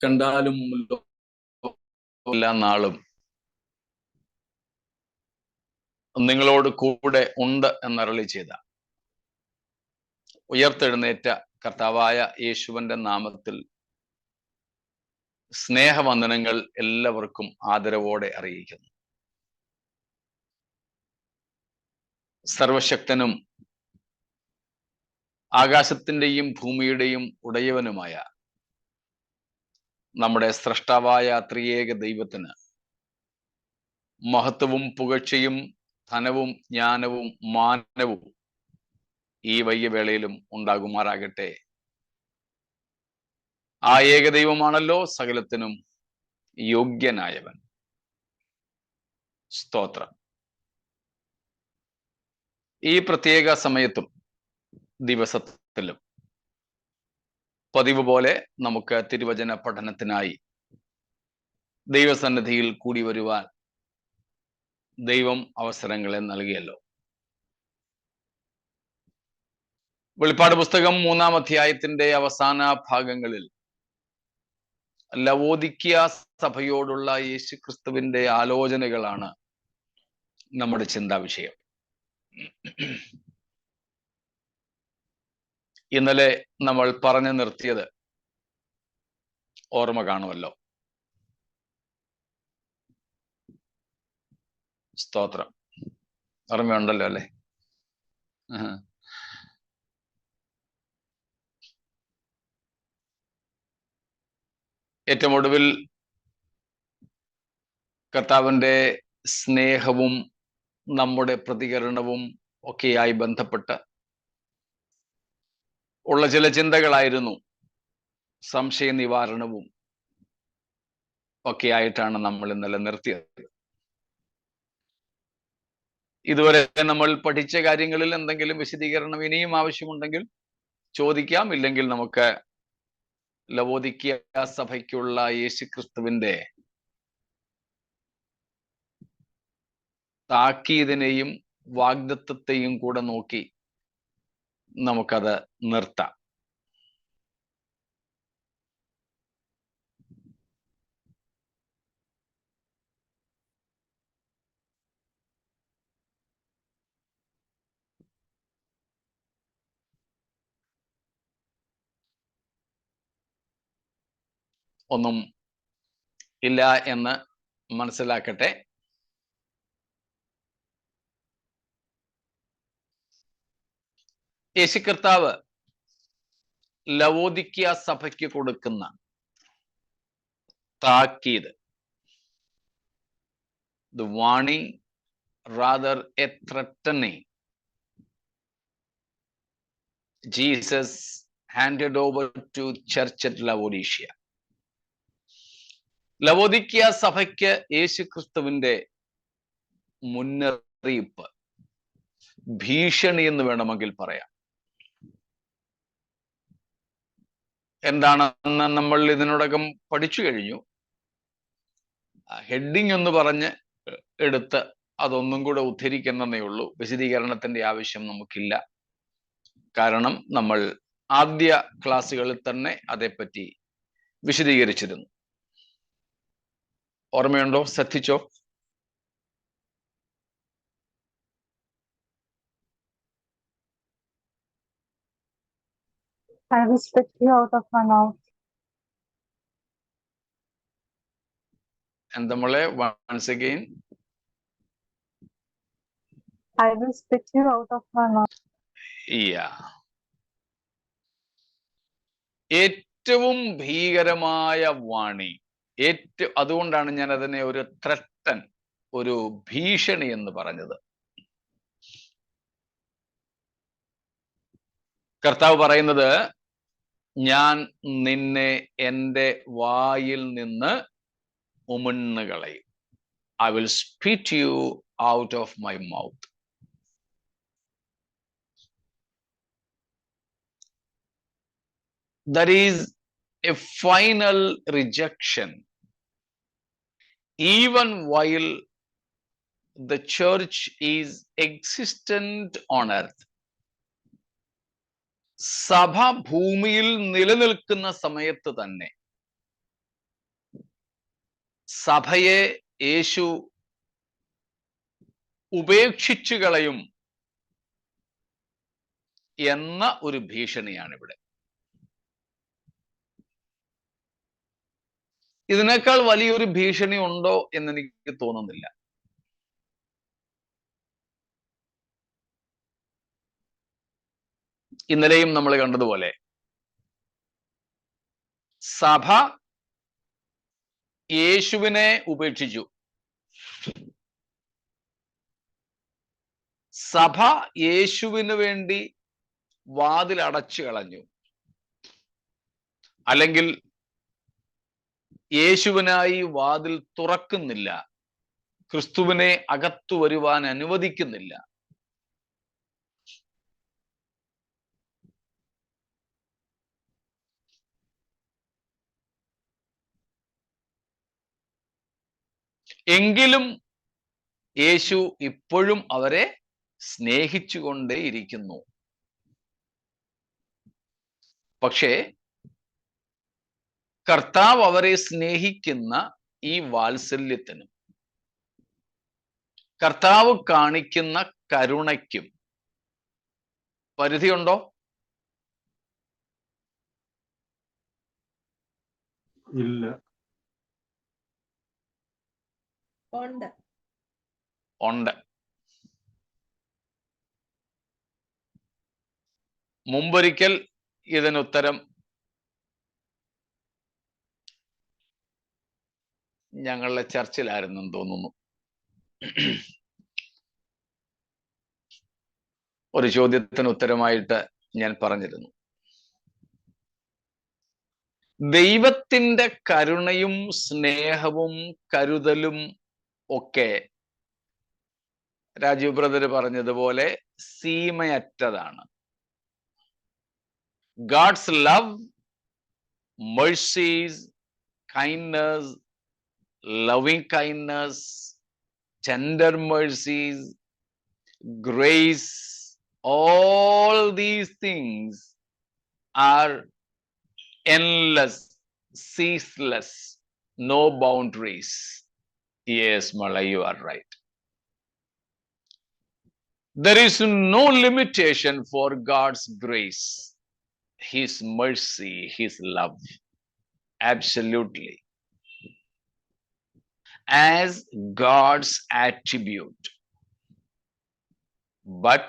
കണ്ടാലും എല്ലാ നാളും നിങ്ങളോട് കൂടെ ഉണ്ട് എന്നരുളി ചെയ്ത ഉയർത്തെഴുന്നേറ്റ കർത്താവായ യേശുവിന്റെ നാമത്തിൽ സ്നേഹവന്ദനങ്ങൾ എല്ലാവർക്കും ആദരവോടെ അറിയിക്കുന്നു. സർവശക്തനും ആകാശത്തിന്റെയും ഭൂമിയുടെയും ഉടയവനുമായ നമ്മുടെ സ്രഷ്ടാവായ ത്രിയേക ദൈവത്തിന് മഹത്വവും പുകഴ്ചയും ധനവും ജ്ഞാനവും മാനവും ഈ വയ്യവേളയിലും ഉണ്ടാകുമാറാകട്ടെ. ആ ഏകദൈവമാണല്ലോ സകലത്തിനും യോഗ്യനായവൻ. സ്തോത്രം. ഈ പ്രത്യേക സമയത്തും ദിവസത്തിലും പതിവ് പോലെ നമുക്ക് തിരുവചന പഠനത്തിനായി ദൈവസന്നിധിയിൽ കൂടി വരുവാൻ ദൈവം അവസരങ്ങളെ നൽകിയല്ലോ. വെളിപ്പാട് പുസ്തകം 3-ാം അധ്യായത്തിന്റെ അവസാന ഭാഗങ്ങളിൽ ലവോദിക്യ സഭയോടുള്ള യേശുക്രിസ്തുവിന്റെ ആലോചനകളാണ് നമ്മുടെ ചിന്താ വിഷയം. ഇന്നലെ നമ്മൾ പറഞ്ഞു നിർത്തിയത് ഓർമ്മ കാണുമല്ലോ. സ്തോത്രം. ഓർമ്മയുണ്ടല്ലോ അല്ലെ? ഏറ്റവും ഒടുവിൽ കർത്താവിന്റെ സ്നേഹവും നമ്മുടെ പ്രതികരണവും ഒക്കെയായി ബന്ധപ്പെട്ട് ഉള്ള ചില ചിന്തകളായിരുന്നു. സംശയ നിവാരണവും ഒക്കെയായിട്ടാണ് നമ്മൾ ഇന്നലെ നിർത്തിയത്. ഇതുവരെ നമ്മൾ പഠിച്ച കാര്യങ്ങളിൽ എന്തെങ്കിലും വിശദീകരണം ഇനിയും ആവശ്യമുണ്ടെങ്കിൽ ചോദിക്കാം. ഇല്ലെങ്കിൽ നമുക്ക് ലവോദിക്യ സഭയ്ക്കുള്ള യേശുക്രിസ്തുവിന്റെ താക്കീതിനെയും വാഗ്ദത്തത്തെയും കൂടെ നോക്കി നമുക്കത് നിർത്താം. ഒന്നും ഇല്ല എന്ന് മനസ്സിലാക്കട്ടെ. യേശു കർത്താവ് ലവോദിക്യ സഭയ്ക്ക് കൊടുക്കുന്ന താക്കീത്, the warning, rather a threatening, Jesus handed over to church at Laodicea. ലവോദിക്യ സഭയ്ക്ക് യേശുക്രിസ്തുവിന്റെ മുന്നറിയിപ്പ്, ഭീഷണി എന്ന് വേണമെങ്കിൽ പറയാം. എന്താണെന്ന് നമ്മൾ ഇതിനോടകം പഠിച്ചു കഴിഞ്ഞു. ഹെഡിങ് എന്ന് പറഞ്ഞ് എടുത്ത് അതൊന്നും കൂടെ ഉദ്ധരിക്കുന്നതേ ഉള്ളൂ. വിശദീകരണത്തിന്റെ ആവശ്യം നമുക്കില്ല. കാരണം നമ്മൾ ആദ്യ ക്ലാസ്സുകളിൽ തന്നെ അതേപ്പറ്റി വിശദീകരിച്ചിരുന്നു. ഓർമ്മയുണ്ടോ? ശ്രദ്ധിച്ചോ? I will spit you out of my mouth. And നമ്മളെ once again. I will spit you out of my mouth. Yeah. ഏറ്റവും ഭീകരമായ വാണി. അതുകൊണ്ടാണ് ഞാൻ അതിനെ ഒരു ത്രട്ടൻ, ഒരു ഭീഷണി എന്ന് പറഞ്ഞത്. കർത്താവ് പറയുന്നത്, ഞാൻ നിന്നെ എൻ്റെ വായിൽ നിന്ന് ഉമിണ്ണുകളയും. I will spit you out of my mouth. That is a final rejection, even while the church is existent on earth. സഭ ഭൂമിയിൽ നിലനിൽക്കുന്ന സമയത്ത് തന്നെ സഭയെ യേശു ഉപേക്ഷിച്ചു കളയും എന്ന ഒരു ഭീഷണിയാണ് ഇവിടെ. ഇതിനേക്കാൾ വലിയൊരു ഭീഷണി ഉണ്ടോ എന്ന് എനിക്ക് തോന്നുന്നില്ല. ഇന്നലെയും നമ്മൾ കണ്ടതുപോലെ സഭ യേശുവിനെ ഉപേക്ഷിച്ചു. സഭ യേശുവിന് വേണ്ടി വാതിൽ അടച്ചു കളഞ്ഞു. അല്ലെങ്കിൽ യേശുവിനായി വാതിൽ തുറക്കുന്നില്ല, ക്രിസ്തുവിനെ അകത്തു വരുവാൻ അനുവദിക്കുന്നില്ല. എങ്കിലും യേശു ഇപ്പോഴും അവരെ സ്നേഹിച്ചുകൊണ്ടേയിരിക്കുന്നു. പക്ഷേ കർത്താവ് അവരെ സ്നേഹിക്കുന്ന ഈ വാത്സല്യത്തിനും കർത്താവ് കാണിക്കുന്ന കരുണയ്ക്കും പരിധിയുണ്ടോ? ഇല്ല. ഉണ്ട്. മുമ്പൊരിക്കൽ ഇതിനുത്തരം ഞങ്ങളുടെ ചർച്ചിലായിരുന്നെന്ന് തോന്നുന്നു. ഒരു ചോദ്യത്തിന് ഉത്തരമായിട്ട് ഞാൻ പറഞ്ഞിരുന്നു, ദൈവത്തിന്റെ കരുണയും സ്നേഹവും കരുതലും ഒക്കെ രാജീവ് ബ്രദർ പറഞ്ഞതുപോലെ സീമയറ്റതാണ്. God's love, mercies, kindness, loving kindness, tender mercies, grace, all these things are endless, ceaseless, no boundaries. Yes, Mala, you are right. There is no limitation for God's grace, His mercy, His love. Absolutely. As God's attribute. But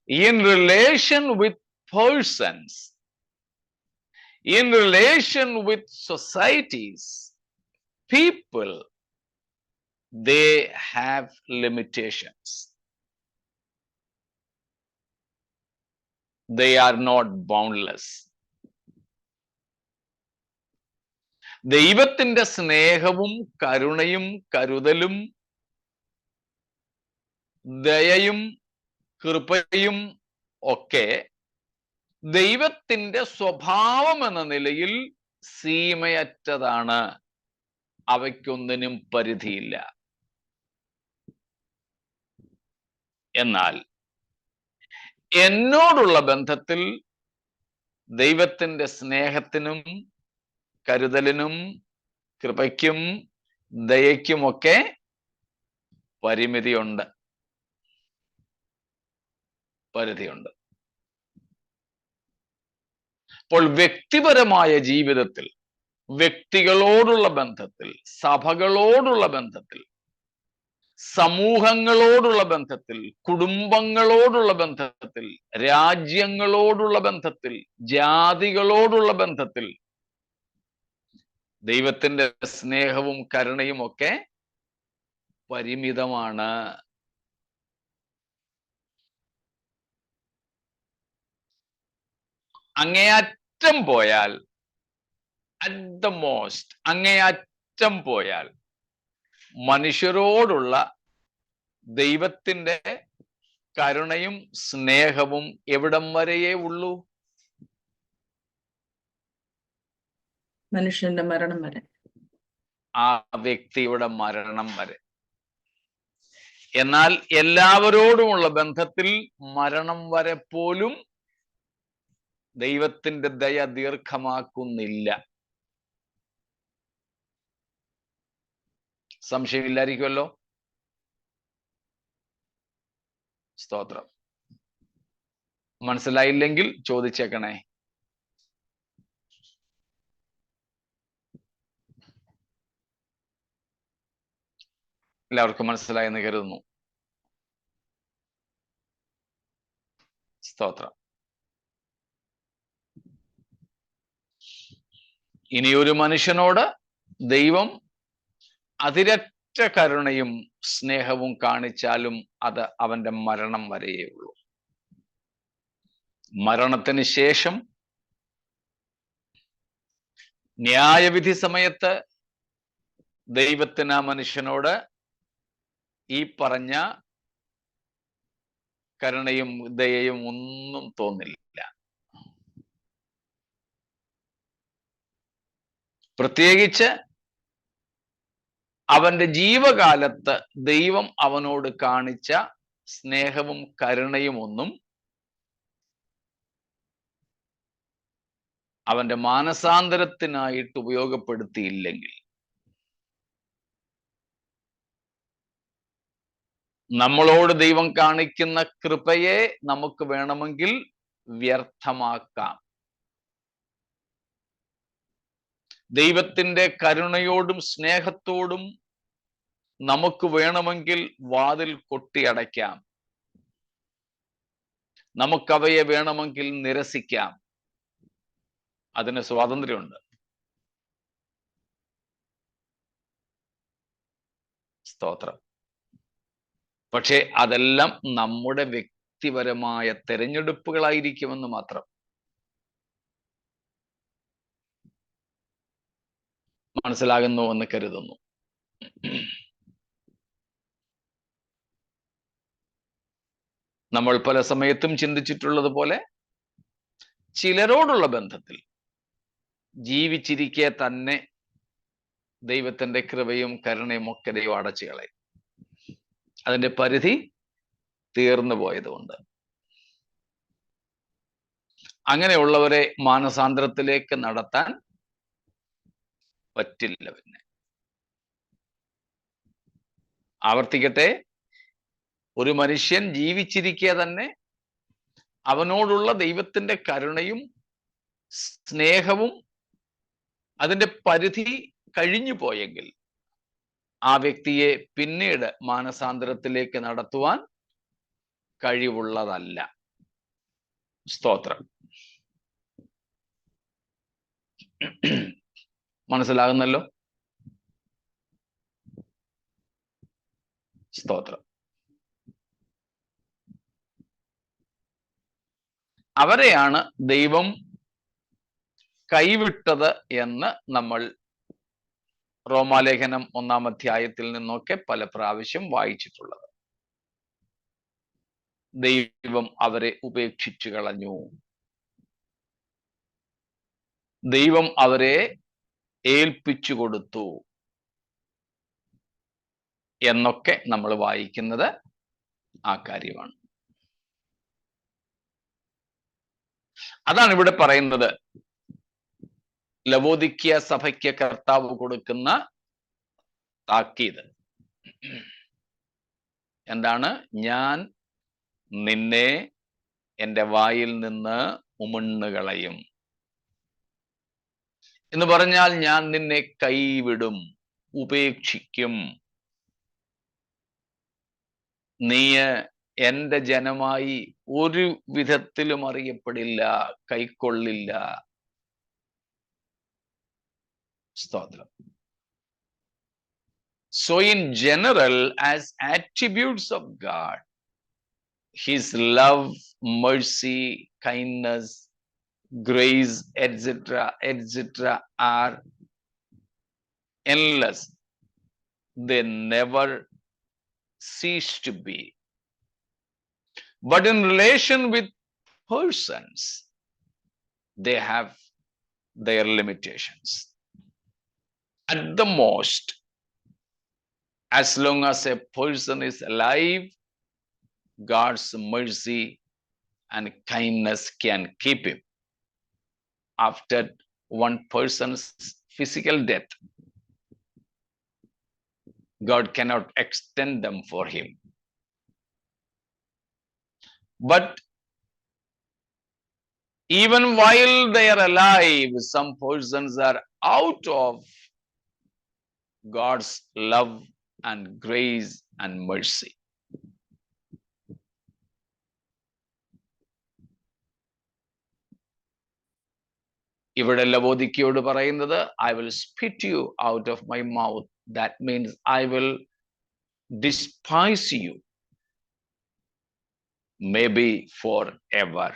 in relation with persons, in relation with societies, people, they have limitations. They are not boundless. ദൈവത്തിന്റെ സ്നേഹവും കരുണയും കരുതലും ദയയും കൃപയും ഒക്കെ ദൈവത്തിന്റെ സ്വഭാവം എന്ന നിലയിൽ സീമയറ്റതാണ്. അവയ്ക്കൊന്നിനും പരിധിയില്ല. എന്നാൽ എന്നോടുള്ള ബന്ധത്തിൽ ദൈവത്തിന്റെ സ്നേഹത്തിനും കരുതലിനും കൃപയ്ക്കും ദയയ്ക്കുമൊക്കെ പരിമിതിയുണ്ട്. അപ്പോൾ വ്യക്തിപരമായ ജീവിതത്തിൽ, വ്യക്തികളോടുള്ള ബന്ധത്തിൽ, സഭകളോടുള്ള ബന്ധത്തിൽ, സമൂഹങ്ങളോടുള്ള ബന്ധത്തിൽ, കുടുംബങ്ങളോടുള്ള ബന്ധത്തിൽ, രാജ്യങ്ങളോടുള്ള ബന്ധത്തിൽ, ജാതികളോടുള്ള ബന്ധത്തിൽ ദൈവത്തിന്റെ സ്നേഹവും കരുണയും ഒക്കെ പരിമിതമാണ്. അങ്ങേയറ്റം പോയാൽ, അറ്റ് ദ മോസ്റ്റ് അങ്ങേയറ്റം പോയാൽ മനുഷ്യരോടുള്ള ദൈവത്തിന്റെ കരുണയും സ്നേഹവും എവിടം വരെയേ ഉള്ളൂ? മനുഷ്യന്റെ മരണം വരെ. ആ വ്യക്തിയുടെ മരണം വരെ. എന്നാൽ എല്ലാവരോടുമുള്ള ബന്ധത്തിൽ മരണം വരെ പോലും ദൈവത്തിന്റെ ദയ ദീർഘമാക്കുന്നില്ല. സംശയമില്ലായിരിക്കുമല്ലോ? സ്തോത്രം. മനസ്സിലായില്ലെങ്കിൽ ചോദിച്ചേക്കണേ. എല്ലാവർക്കും മനസ്സിലായെന്ന് കരുതുന്നു. സ്തോത്രം. ഇനി ഒരു മനുഷ്യനോട് ദൈവം അതിരറ്റ കരുണയും സ്നേഹവും കാണിച്ചാലും അത് അവന്റെ മരണം വരെയേ ഉള്ളൂ. മരണത്തിന് ശേഷം ന്യായവിധി സമയത്ത് ദൈവത്തിന് ആ മനുഷ്യനോട് ഈ പറഞ്ഞ കരുണയും ദയയും ഒന്നും തോന്നില്ല. പ്രത്യേകിച്ച് അവന്റെ ജീവകാലത്ത് ദൈവം അവനോട് കാണിച്ച സ്നേഹവും കരുണയും ഒന്നും അവന്റെ മാനസാന്തരത്തിനായിട്ട് ഉപയോഗപ്പെടുത്തിയില്ലെങ്കിൽ നമ്മളോട് ദൈവം കാണിക്കുന്ന കൃപയെ നമുക്ക് വേണമെങ്കിൽ വ്യർത്ഥമാക്കാം. ദൈവത്തിന്റെ കരുണയോടും സ്നേഹത്തോടും നമുക്ക് വേണമെങ്കിൽ വാതിൽ കൊട്ടിയടയ്ക്കാം. നമുക്കവയെ വേണമെങ്കിൽ നിരസിക്കാം. അതിന് സ്വാതന്ത്ര്യമുണ്ട്. സ്തോത്രം. പക്ഷെ അതെല്ലാം നമ്മുടെ വ്യക്തിപരമായ തെരഞ്ഞെടുപ്പുകളായിരിക്കുമെന്ന് മാത്രം. മനസ്സിലാകുന്നു എന്ന് കരുതുന്നു. നമ്മൾ പല സമയത്തും ചിന്തിച്ചിട്ടുള്ളത് പോലെ ചിലരോടുള്ള ബന്ധത്തിൽ ജീവിച്ചിരിക്കെ തന്നെ ദൈവത്തിന്റെ കൃപയും കരുണയും ഒക്കെ ദൈവം അടച്ചു കളയും. അതിന്റെ പരിധി തീർന്നു പോയതുകൊണ്ട്. അങ്ങനെയുള്ളവരെ മാനസാന്തരത്തിലേക്ക് നടത്താൻ പറ്റില്ല. പിന്നെ ആവർത്തിക്കട്ടെ, ഒരു മനുഷ്യൻ ജീവിച്ചിരിക്കെ തന്നെ അവനോടുള്ള ദൈവത്തിന്റെ കരുണയും സ്നേഹവും അതിന്റെ പരിധി കഴിഞ്ഞു പോയെങ്കിൽ ആ വ്യക്തിയെ പിന്നീട് മാനസാന്തരത്തിലേക്ക് നടത്തുവാൻ കഴിവുള്ളതല്ല. സ്തോത്രം. മനസ്സിലാകുന്നല്ലോ? സ്തോത്രം. അവരെയാണ് ദൈവം കൈവിട്ടത് എന്ന് നമ്മൾ റോമാലേഖനം 1-ാം അധ്യായത്തിൽ നിന്നൊക്കെ പല പ്രാവശ്യം വായിച്ചിട്ടുള്ളത്. ദൈവം അവരെ ഉപേക്ഷിച്ചു കളഞ്ഞു. ദൈവം അവരെ ഏൽപ്പിച്ചു കൊടുത്തു എന്നൊക്കെ നമ്മൾ വായിക്കുന്നത് ആ കാര്യമാണ്. അതാണ് ഇവിടെ പറയുന്നത്. ലവോദിക്യ സഭയ്ക്ക് കർത്താവ് കൊടുക്കുന്ന താക്കീത് എന്താണ്? ഞാൻ നിന്നെ എൻ്റെ വായിൽ നിന്ന് ഉമിണ്ണുകളയും എന്ന് പറഞ്ഞാൽ ഞാൻ നിന്നെ കൈവിടും, ഉപേക്ഷിക്കും. നീ എൻ്റെ ജനമായി ഒരു വിധത്തിലും അറിയപ്പെടില്ല, കൈക്കൊള്ളില്ല. സ്തോത്രം. So in general, as attributes of God, His love, mercy, kindness, grace, etc. are endless. They never cease to be. But in relation with persons, they have their limitations. At the most, as long as a person is alive, God's mercy and kindness can keep him. After one person's physical death, God cannot extend them for him. But even while they are alive, some persons are out of God's love and grace and mercy. ഇവിടെ ലവോദിക്കയോട് പറയുന്നത്, I will spit you out of my mouth. That means I will despise you, maybe forever,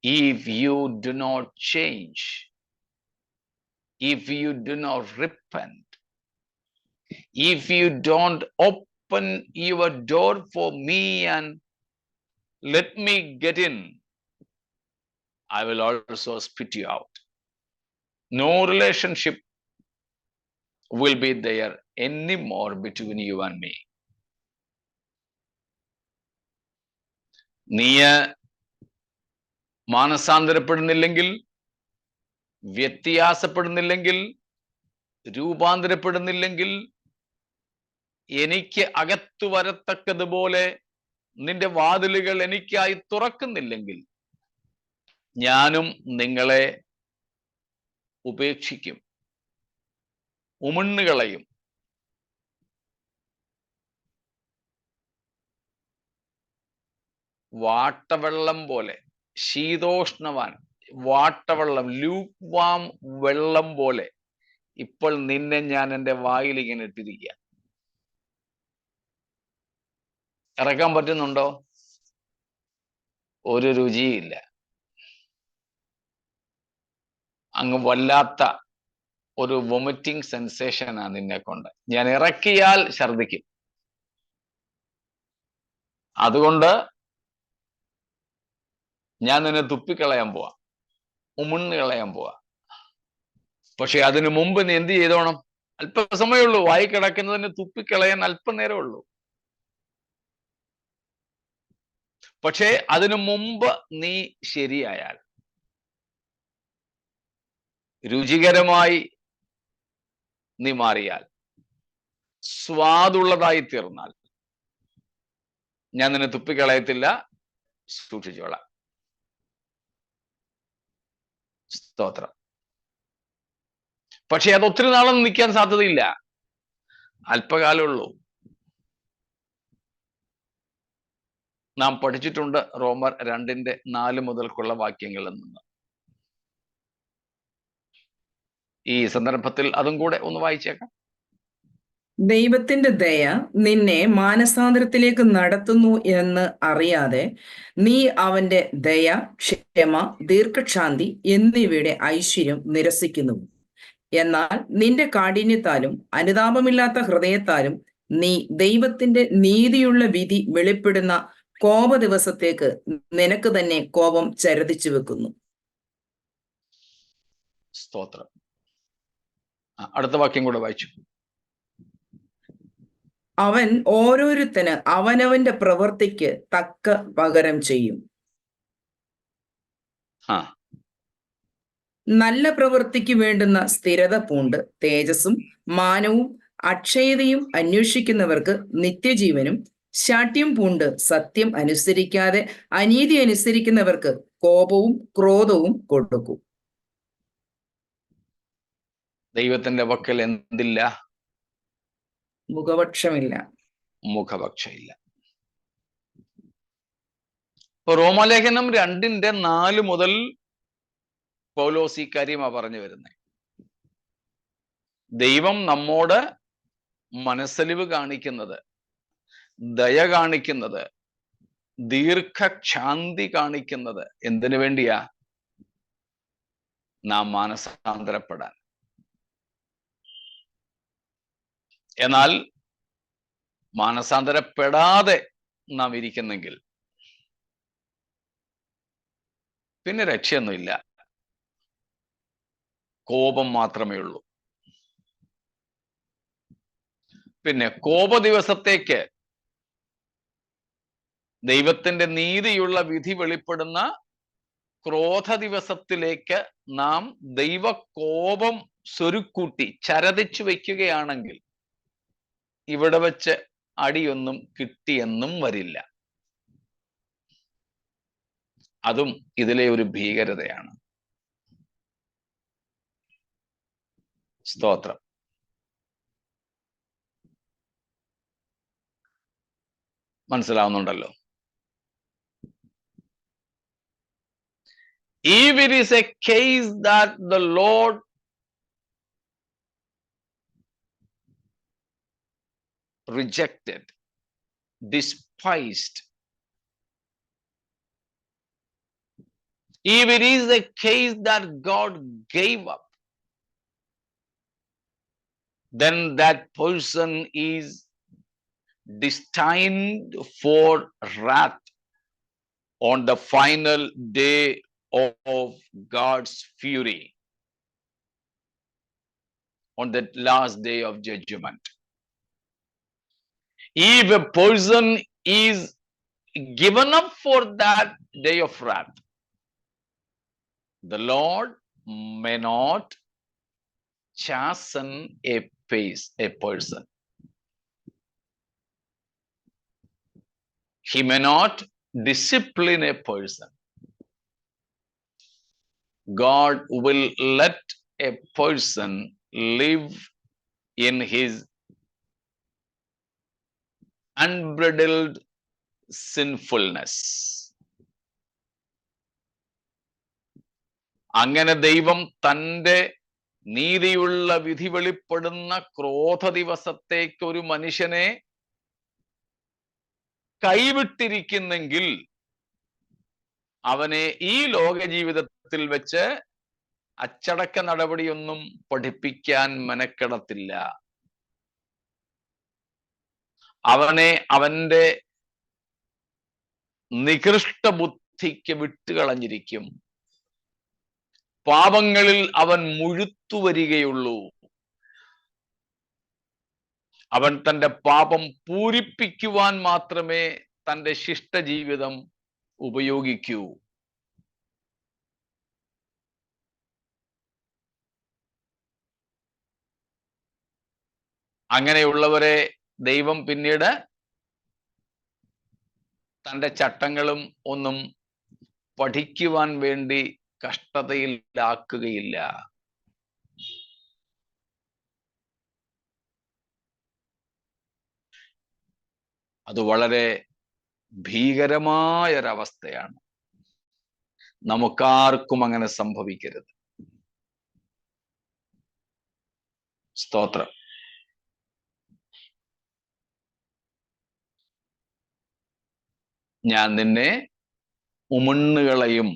if you do not change, if you do not repent, if you don't open your door for me and let me get in, I will also spit you out. No relationship will be there anymore between you and me. നീ മാനസാന്തരപ്പെടുന്നില്ലെങ്കിൽ, വ്യത്യാസപ്പെടുന്നില്ലെങ്കിൽ, രൂപാന്തരപ്പെടുന്നില്ലെങ്കിൽ, എനിക്ക് അകത്തു വരത്തക്കതുപോലെ നിന്റെ വാതിലുകൾ എനിക്കായി തുറക്കുന്നില്ലെങ്കിൽ, ഞാനും നിങ്ങളെ ഉപേക്ഷിക്കും, ഉമിണ്ണുകളയും. വാട്ടവെള്ളം പോലെ, ശീതോഷ്ണവാൻ വാട്ടവെള്ളം, ലൂക്ക് വാം വെള്ളം പോലെ ഇപ്പോൾ നിന്നെ ഞാൻ എൻ്റെ വായിൽ ഇങ്ങനെ ഇട്ടിരിക്കുക. ഇറക്കാൻ പറ്റുന്നുണ്ടോ? ഒരു രുചിയില്ല. അങ്ങ് വല്ലാത്ത ഒരു വൊമിറ്റിംഗ് സെൻസേഷനാണ് നിന്നെ കൊണ്ട്. ഞാൻ ഇറക്കിയാൽ ഛർദിക്കും. അതുകൊണ്ട് ഞാൻ നിന്നെ തുപ്പിക്കളയാൻ പോവാ, ഉമിണ്ണ് കളയാൻ പോവാ. പക്ഷെ അതിനു മുമ്പ് നീ എന്ത് ചെയ്തോണം? അല്പസമയമുള്ളൂ. വായി കിടക്കുന്നതിന് തുപ്പിക്കളയാൻ അല്പനേരം ഉള്ളൂ. പക്ഷേ അതിനു മുമ്പ് നീ ശരിയായാൽ, രുചികരമായി നീ മാറിയാൽ, സ്വാദുള്ളതായി തീർന്നാൽ, ഞാൻ നിന്നെ തുപ്പിക്കളയത്തില്ല, സൂക്ഷിച്ചോളാം. സ്തോത്രം. പക്ഷെ അത് ഒത്തിരി നാളൊന്നും നിൽക്കാൻ സാധ്യതയില്ല. അല്പകാലമുള്ളൂ. നാം പഠിച്ചിട്ടുണ്ട് റോമർ 2:4 മുതൽക്കുള്ള വാക്യങ്ങളിൽ നിന്ന്. ഈ സന്ദർഭത്തിൽ അതും കൂടെ ഒന്ന് വായിച്ചേക്കാം. ദൈവത്തിന്റെ ദയ നിന്നെ മാനസാന്തരത്തിലേക്ക് നടത്തുന്നു എന്ന് അറിയാതെ നീ അവന്റെ ദയ, ക്ഷമ, ദീർഘക്ഷാന്തി എന്നിവയുടെ ഐശ്വര്യം നിരസിക്കുന്നു. എന്നാൽ നിന്റെ കാഠിന്യത്താലും അനുതാപമില്ലാത്ത ഹൃദയത്താലും നീ ദൈവത്തിന്റെ നീതിയുള്ള വിധി വെളിപ്പെടുന്ന കോപ ദിവസത്തേക്ക് നിനക്ക് തന്നെ കോപം ചരതിച്ചു വെക്കുന്നു. സ്തോത്രം. അടുത്ത വാക്യം കൂടെ വായിച്ചു. അവൻ ഓരോരുത്തന് അവനവന്റെ പ്രവൃത്തിക്ക് തക്ക പകരം ചെയ്യും. നല്ല പ്രവൃത്തിക്ക് വേണ്ടുന്ന സ്ഥിരത പൂണ്ട് തേജസ്സും മാനവും അക്ഷയതയും അന്വേഷിക്കുന്നവർക്ക് നിത്യജീവനും, ശാഠ്യം പൂണ്ട് സത്യം അനുസരിക്കാതെ അനീതി അനുസരിക്കുന്നവർക്ക് കോപവും ക്രോധവും കൊടുക്കും. ദൈവത്തിന്റെ പക്കൽ എന്തില്ല? മുഖപക്ഷമില്ല. മുഖപക്ഷമില്ല. റോമാലേഖനം 2:4 മുതൽ പൗലോസ് ഈ കാര്യമാ പറഞ്ഞു വരുന്നത്. ദൈവം നമ്മോട് മനസ്സലിവ് കാണിക്കുന്നത്, ദയ കാണിക്കുന്നത്, ദീർഘക്ഷാന്തി കാണിക്കുന്നത് എന്തിനു വേണ്ടിയാ? നാം മാനസാന്തരപ്പെടാൻ. എന്നാൽ മാനസാന്തരപ്പെടാതെ നാം ഇരിക്കുന്നെങ്കിൽ പിന്നെ രക്ഷയൊന്നുമില്ല. കോപം മാത്രമേ ഉള്ളൂ. പിന്നെ കോപ ദിവസത്തേക്ക്, ദൈവത്തിന്റെ നീതിയുള്ള വിധി വെളിപ്പെടുന്ന ക്രോധ ദിവസത്തിലേക്ക് നാം ദൈവകോപം സ്വരുക്കൂട്ടി ചരതിച്ചു വെക്കുകയാണെങ്കിൽ ഇവിടെ വെച്ച് അടിയൊന്നും കിട്ടിയെന്നും വരില്ല. അതും ഇതിലെ ഒരു ഭീകരതയാണ്. സ്തോത്രം. മനസ്സിലാവുന്നുണ്ടല്ലോ? If it is a case that the Lord rejected, despised, if it is a case that God gave up, then that person is destined for wrath on the final day of God's fury, on the last day of judgment. If a person is given up for that day of wrath, the Lord may not chasten a person. He may not discipline a person. God will let a person live in his unbridled sinfulness. അങ്ങനെ ദൈവം തൻ്റെ നീതിയുള്ള വിധി വെളിപ്പെടുന്ന ക്രോധ ദിവസത്തേക്ക് ഒരു മനുഷ്യനെ കൈവിട്ടിരിക്കുന്നെങ്കിൽ അവനെ ഈ ലോക ജീവിതത്തിൽ വെച്ച് അച്ചടക്ക നടപടിയൊന്നും പഠിപ്പിക്കാൻ മെനക്കെടത്തില്ല. അവനെ അവന്റെ നികൃഷ്ട ബുദ്ധിക്ക് വിട്ടുകളഞ്ഞിരിക്കും. പാപങ്ങളിൽ അവൻ മുഴുത്തു വരികയുള്ളൂ. അവൻ തൻ്റെ പാപം പൂരിപ്പിക്കുവാൻ മാത്രമേ തൻ്റെ ശിഷ്ടജീവിതം ഉപയോഗിക്കൂ. അങ്ങനെയുള്ളവരെ ദൈവം പിന്നീട് തൻ്റെ ചട്ടങ്ങളും ഒന്നും പഠിക്കുവാൻ വേണ്ടി കഷ്ടതയിലാക്കുകയില്ല. അത് വളരെ ഭീകരമായൊരവസ്ഥയാണ്. നമുക്കാർക്കും അങ്ങനെ സംഭവിക്കരുത്. സ്തോത്രം. ഞാൻ നിന്നെ ഉമിണ്ണുകളയും.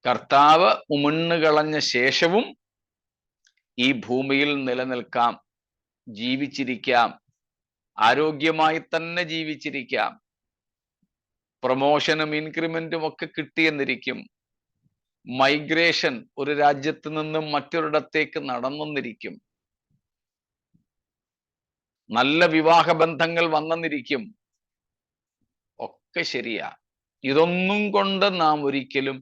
കർത്താവ് ഉമിണ്ണുകളഞ്ഞ ശേഷവും ഈ ഭൂമിയിൽ നിലനിൽക്കാം, ജീവിച്ചിരിക്കാം, ആരോഗ്യമായി തന്നെ ജീവിച്ചിരിക്കാം, പ്രൊമോഷനും ഇൻക്രിമെന്റും ഒക്കെ കിട്ടിയെന്നിരിക്കും, മൈഗ്രേഷൻ ഒരു രാജ്യത്ത് നിന്നും മറ്റൊരിടത്തേക്ക് നടന്നെന്നിരിക്കും, നല്ല വിവാഹ ബന്ധങ്ങൾ വന്നെന്നിരിക്കും. ഒക്കെ ശരിയാ. ഇതൊന്നും കൊണ്ട് നാം ഒരിക്കലും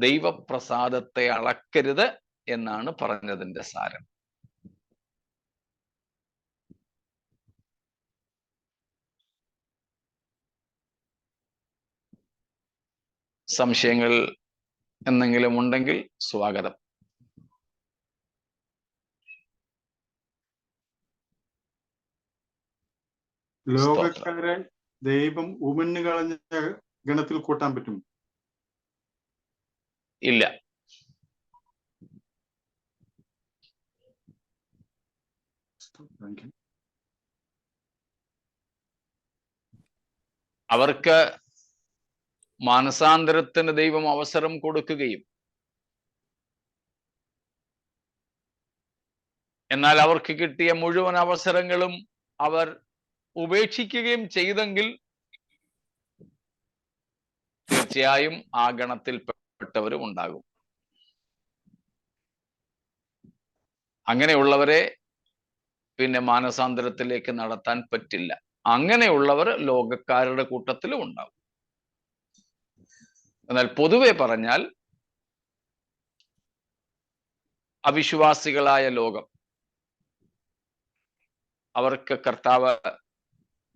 ദൈവപ്രസാദത്തെ അളക്കരുത് എന്നാണ് പറഞ്ഞതിന്റെ സാരം. സംശയങ്ങൾ എന്തെങ്കിലും ഉണ്ടെങ്കിൽ സ്വാഗതം. ലോകക്കാരെ ദൈവം ഉമിണ്ണു കളഞ്ഞ ഗണത്തിൽ കൂട്ടാൻ പറ്റും? ഇല്ല. അവർക്ക് മാനസാന്തരത്തിന് ദൈവം അവസരം കൊടുക്കുകയും എന്നാൽ അവർക്ക് കിട്ടിയ മുഴുവൻ അവസരങ്ങളും അവർ ഉപേക്ഷിക്കുകയും ചെയ്തെങ്കിൽ തീർച്ചയായും ആ ഗണത്തിൽപ്പെട്ടവരും ഉണ്ടാകും. അങ്ങനെയുള്ളവരെ പിന്നെ മാനസാന്തരത്തിലേക്ക് നടത്താൻ പറ്റില്ല. അങ്ങനെയുള്ളവർ ലോകക്കാരുടെ കൂട്ടത്തിലും ഉണ്ടാകും. എന്നാൽ പൊതുവെ പറഞ്ഞാൽ അവിശ്വാസികളായ ലോകം, അവർക്ക് കർത്താവ്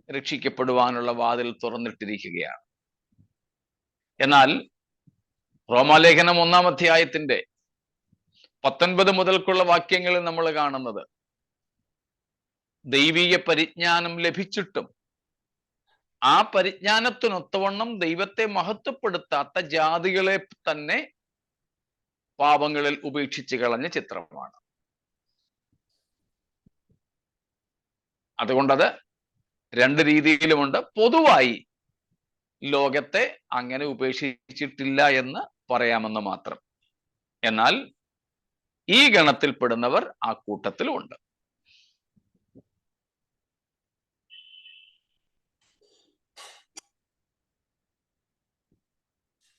രക്ഷിക്കപ്പെടുവാനുള്ള വാതിൽ തുറന്നിട്ടിരിക്കുകയാണ്. എന്നാൽ റോമാലേഖനം 1-ാം അധ്യായത്തിന്റെ 19 മുതൽക്കുള്ള വാക്യങ്ങളിൽ നമ്മൾ കാണുന്നത്, ദൈവീയ പരിജ്ഞാനം ലഭിച്ചിട്ടും ആ പരിജ്ഞാനത്തിനൊത്തവണ്ണം ദൈവത്തെ മഹത്വപ്പെടുത്താത്ത ജാതികളെ തന്നെ പാപങ്ങളിൽ ഉപേക്ഷിച്ച് കളഞ്ഞ ചിത്രമാണ്. അതുകൊണ്ടത് രണ്ട് രീതിയിലുമുണ്ട്. പൊതുവായി ലോകത്തെ അങ്ങനെ ഉപേക്ഷിച്ചിട്ടില്ല എന്ന് പറയാമെന്ന് മാത്രം. എന്നാൽ ഈ ഗണത്തിൽപ്പെടുന്നവർ ആ കൂട്ടത്തിലുമുണ്ട്.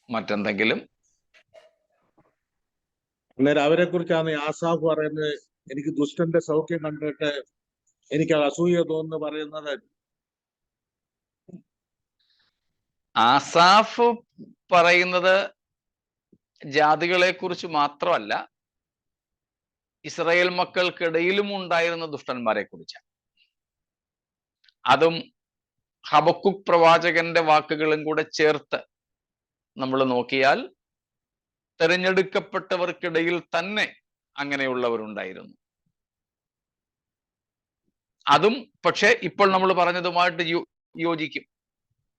മറ്റെന്തെങ്കിലും? അന്നേരം അവരെ കുറിച്ചാണ് ആസാഫ് പറയുന്നത്, എനിക്ക് ദുഷ്ടന്റെ സൗഖ്യം കണ്ടിട്ട് എനിക്ക് അസൂയ തോന്നുന്നു പറയുന്നത്. ആസാഫ് പറയുന്നത് ജാതികളെ കുറിച്ച് മാത്രമല്ല, ഇസ്രായേൽ മക്കൾക്കിടയിലും ഉണ്ടായിരുന്ന ദുഷ്ടന്മാരെ കുറിച്ചാണ്. അതും ഹബക്കുക്ക് പ്രവാചകന്റെ വാക്കുകളും കൂടെ ചേർത്ത് നമ്മൾ നോക്കിയാൽ തെരഞ്ഞെടുക്കപ്പെട്ടവർക്കിടയിൽ തന്നെ അങ്ങനെയുള്ളവരുണ്ടായിരുന്നു. അതും പക്ഷെ ഇപ്പോൾ നമ്മൾ പറഞ്ഞതുമായിട്ട് യോജിക്കും.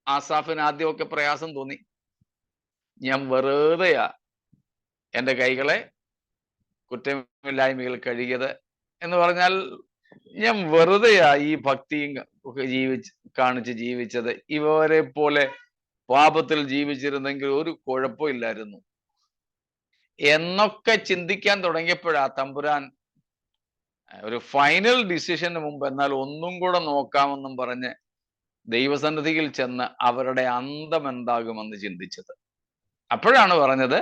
ആസാഫിന് ആദ്യമൊക്കെ പ്രയാസം തോന്നി. ഞാൻ വെറുതെയാ എൻ്റെ കൈകളെ കുറ്റമില്ലായ്മകൾ കഴുകിയത് എന്ന് പറഞ്ഞാൽ, ഞാൻ വെറുതെയാ ഈ ഭക്തിയും ഒക്കെ കാണിച്ച് ജീവിച്ചത്. ഇവരെ പോലെ പാപത്തിൽ ജീവിച്ചിരുന്നെങ്കിൽ ഒരു കുഴപ്പമില്ലായിരുന്നു എന്നൊക്കെ ചിന്തിക്കാൻ തുടങ്ങിയപ്പോഴാ തമ്പുരാൻ ഒരു ഫൈനൽ ഡിസിഷന് മുമ്പ് എന്നാൽ ഒന്നും കൂടെ നോക്കാമെന്നും പറഞ്ഞ് ദൈവസന്നിധിയിൽ ചെന്ന് അവരുടെ അന്തം എന്താകുമെന്ന് ചിന്തിച്ചത്. അപ്പോഴാണ് പറഞ്ഞത്,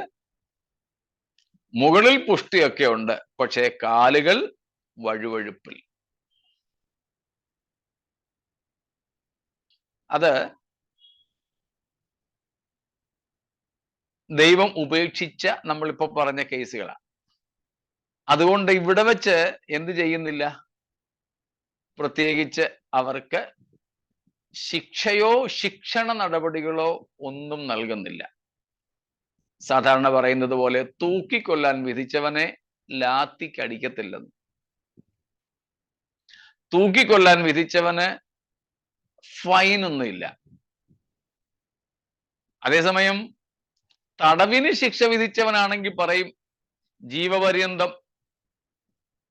മുകളിൽ പുഷ്ടിയൊക്കെ ഉണ്ട്, പക്ഷേ കാലുകൾ വഴുവഴുപ്പിൽ. അത് ദൈവം ഉപേക്ഷിച്ച നമ്മളിപ്പോ പറഞ്ഞ കേസുകളാണ്. അതുകൊണ്ട് ഇവിടെ വെച്ച് എന്ത് ചെയ്യുന്നില്ല, പ്രത്യേകിച്ച് അവർക്ക് ശിക്ഷയോ ശിക്ഷണ നടപടികളോ ഒന്നും നൽകുന്നില്ല. സാധാരണ പറയുന്നത് പോലെ തൂക്കിക്കൊല്ലാൻ വിധിച്ചവനെ ലാത്തിക്കടിക്കത്തില്ലെന്ന്. തൂക്കിക്കൊല്ലാൻ വിധിച്ചവന് ഫൈനൊന്നുമില്ല. അതേസമയം തടവിന് ശിക്ഷ വിധിച്ചവനാണെങ്കിൽ പറയും ജീവപര്യന്തം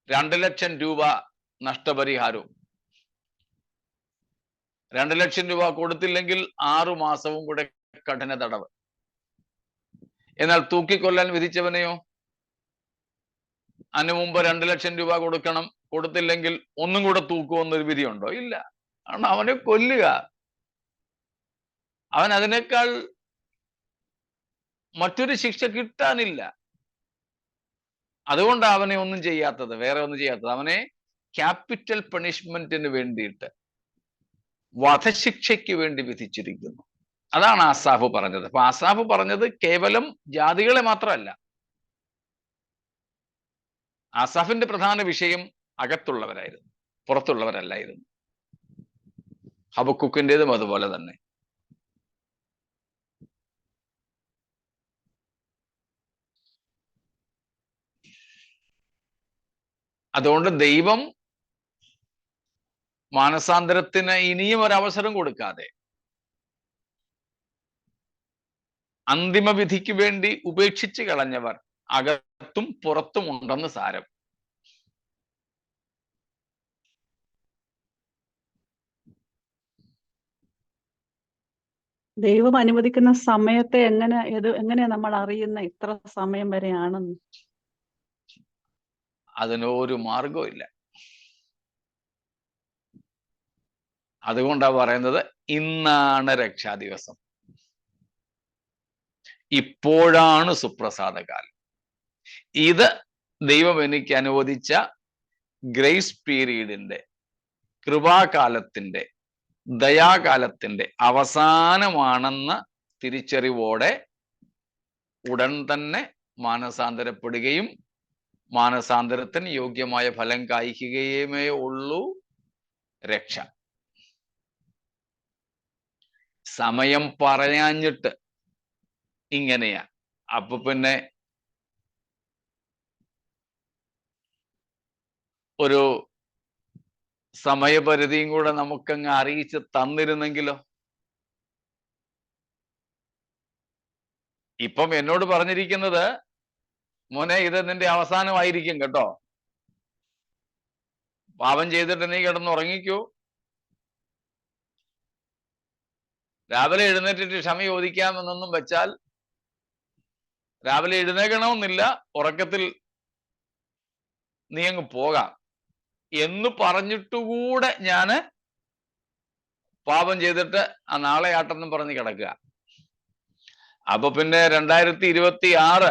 2 ലക്ഷം രൂപ നഷ്ടപരിഹാരവും, 2 ലക്ഷം രൂപ കൊടുത്തില്ലെങ്കിൽ 6 മാസവും കൂടെ കഠിന തടവ്. എന്നാൽ തൂക്കിക്കൊല്ലാൻ വിധിച്ചവനെയോ അതിനു മുമ്പ് 2 ലക്ഷം രൂപ കൊടുക്കണം, കൊടുത്തില്ലെങ്കിൽ ഒന്നും കൂടെ തൂക്കുമെന്നൊരു വിധിയുണ്ടോ? ഇല്ല. കാരണം അവനെ കൊല്ലുക, അവൻ അതിനേക്കാൾ മറ്റൊരു ശിക്ഷ കിട്ടാനില്ല. അതുകൊണ്ട് അവനെ ഒന്നും ചെയ്യാത്തത്, വേറെ ഒന്നും ചെയ്യാത്തത്. അവനെ ക്യാപിറ്റൽ പണിഷ്മെന്റിന് വേണ്ടിയിട്ട്, വധശിക്ഷയ്ക്ക് വേണ്ടി വിധിച്ചിരിക്കുന്നു. അതാണ് ആസാഫ് പറഞ്ഞത്. അപ്പൊ ആസാഫ് പറഞ്ഞത് കേവലം ജാതികളെ മാത്രമല്ല. ആസാഫിന്റെ പ്രധാന വിഷയം അകത്തുള്ളവരായിരുന്നു, പുറത്തുള്ളവരല്ലായിരുന്നു. ഹബക്കുക്കിൻ്റെതും അതുപോലെ തന്നെ. അതുകൊണ്ട് ദൈവം മാനസാന്തരത്തിന് ഇനിയും ഒരവസരം കൊടുക്കാതെ അന്തിമ വിധിക്ക് വേണ്ടി ഉപേക്ഷിച്ച് കളഞ്ഞവർ അകത്തും പുറത്തും ഉണ്ടെന്ന് സാരം. ദൈവം അനുവദിക്കുന്ന സമയത്തെ എങ്ങനെയാ നമ്മൾ അറിയുന്ന ഇത്ര സമയം വരെയാണെന്ന്? അതിനൊരു മാർഗവും ഇല്ല. അതുകൊണ്ടാണ് പറയുന്നത് ഇന്നാണ് രക്ഷാദിവസം, ഇപ്പോഴാണ് സുപ്രസാദകാലം. ഇത് ദൈവം എനിക്ക് അനുവദിച്ച ഗ്രേസ് പീരീഡിന്റെ, കൃപാകാലത്തിന്റെ, ദയാകാലത്തിന്റെ അവസാനമാണെന്ന തിരിച്ചറിവോടെ ഉടൻ തന്നെ മാനസാന്തരപ്പെടുകയും മാനസാന്തരത്തിന് യോഗ്യമായ ഫലം കായ്ക്കുകയുമേ ഉള്ളൂ രക്ഷ. സമയം പറയാഞ്ഞിട്ട് ഇങ്ങനെയാ. അപ്പൊ പിന്നെ ഒരു സമയപരിധിയും കൂടെ നമുക്കങ്ങ് അറിയിച്ച് തന്നിരുന്നെങ്കിലോ. ഇപ്പം എന്നോട് പറഞ്ഞിരിക്കുന്നത്, മോനെ ഇത് നിന്റെ അവസാനമായിരിക്കും കേട്ടോ, പാപം ചെയ്തിട്ട് നീ കിടന്നുറങ്ങിക്കൂ, രാവിലെ എഴുന്നേറ്റിട്ട് ക്ഷമ ചോദിക്കാമെന്നൊന്നും വെച്ചാൽ രാവിലെ എഴുന്നേക്കണമെന്നില്ല, ഉറക്കത്തിൽ നീ അങ്ങ് പോകാം എന്ന് പറഞ്ഞിട്ടുകൂടെ ഞാന് പാപം ചെയ്തിട്ട് ആ നാളെ ആട്ടെന്നും പറഞ്ഞ് കിടക്കുക. അപ്പൊ പിന്നെ 2026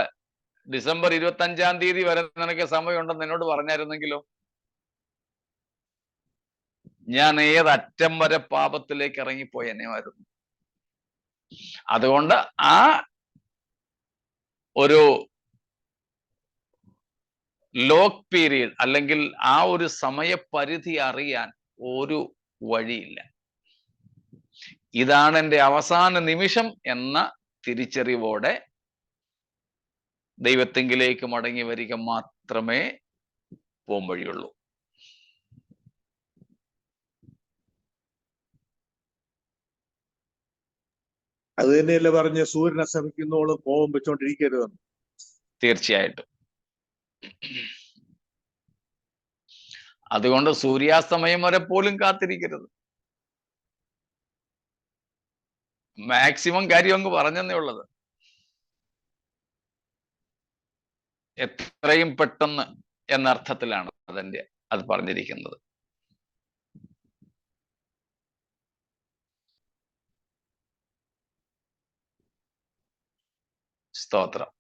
ഡിസംബർ 25-ാം തീയതി വരെ നിനക്ക് സമയമുണ്ടെന്ന് എന്നോട് പറഞ്ഞായിരുന്നെങ്കിലോ, ഞാൻ ഏതറ്റം വരെ പാപത്തിലേക്ക് ഇറങ്ങിപ്പോയെന്നെയായിരുന്നു. അതുകൊണ്ട് ആ ഒരു ലോക്ക് പീരീഡ് അല്ലെങ്കിൽ ആ ഒരു സമയപരിധി അറിയാൻ ഒരു വഴിയില്ല. ഇതാണ് എൻ്റെ അവസാന നിമിഷം എന്ന തിരിച്ചറിവോടെ ദൈവത്തെങ്കിലേക്ക് മടങ്ങി വരിക മാത്രമേ പോംവഴിയുള്ളൂ. അത് തന്നെയല്ലേ പറഞ്ഞ് സൂര്യൻ അസ്തമിക്കുന്നോളം കോപം വെച്ചോണ്ടിരിക്കരുതെന്ന്. തീർച്ചയായിട്ടും. അതുകൊണ്ട് സൂര്യാസ്തമയം വരെ പോലും കാത്തിരിക്കരുത്. മാക്സിമം കാര്യം അങ്ങ് പറഞ്ഞെന്നേ ഉള്ളത്. എത്രയും പെട്ടെന്ന് എന്നർത്ഥത്തിലാണ് അത് പറഞ്ഞിരിക്കുന്നത്. സ്തോത്രം.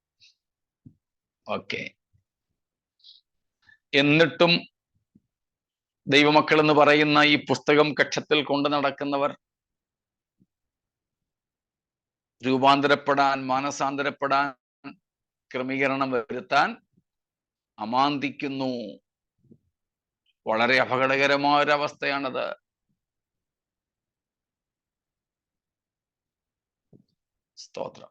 ഓക്കെ. എന്നിട്ടും ദൈവമക്കൾ എന്ന് പറയുന്ന ഈ പുസ്തകം കക്ഷത്തിൽ കൊണ്ടു നടക്കുന്നവർ രൂപാന്തരപ്പെടാൻ, മാനസാന്തരപ്പെടാൻ, ക്രമീകരണം വരുത്താൻ അമാന്തിക്കുന്നു. വളരെ അപകടകരമായ ഒരവസ്ഥയാണത്. സ്തോത്രം.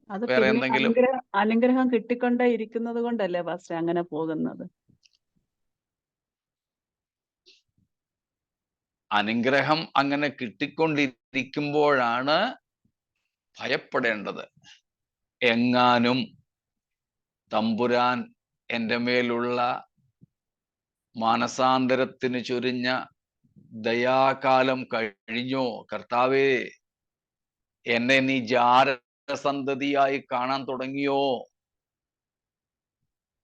അത് വേറെ പിന്നെ എന്തെങ്കിലും? അനുഗ്രഹം കിട്ടിക്കൊണ്ടേ ഇരിക്കുന്നത് കൊണ്ടല്ലേ പാസ്റ്റർ അങ്ങനെ പോകുന്നത്? അനുഗ്രഹം അങ്ങനെ കിട്ടിക്കൊണ്ടിരിക്കുമ്പോഴാണ് ഭയപ്പെടേണ്ടത്. എങ്ങാനും തമ്പുരാൻ എൻ്റെ മേലുള്ള മാനസാന്തരത്തിന് ചൊരിഞ്ഞ ദയാകാലം കഴിഞ്ഞോ, കർത്താവേ എന്നെ നീ ജാരസന്തതിയായി കാണാൻ തുടങ്ങിയോ,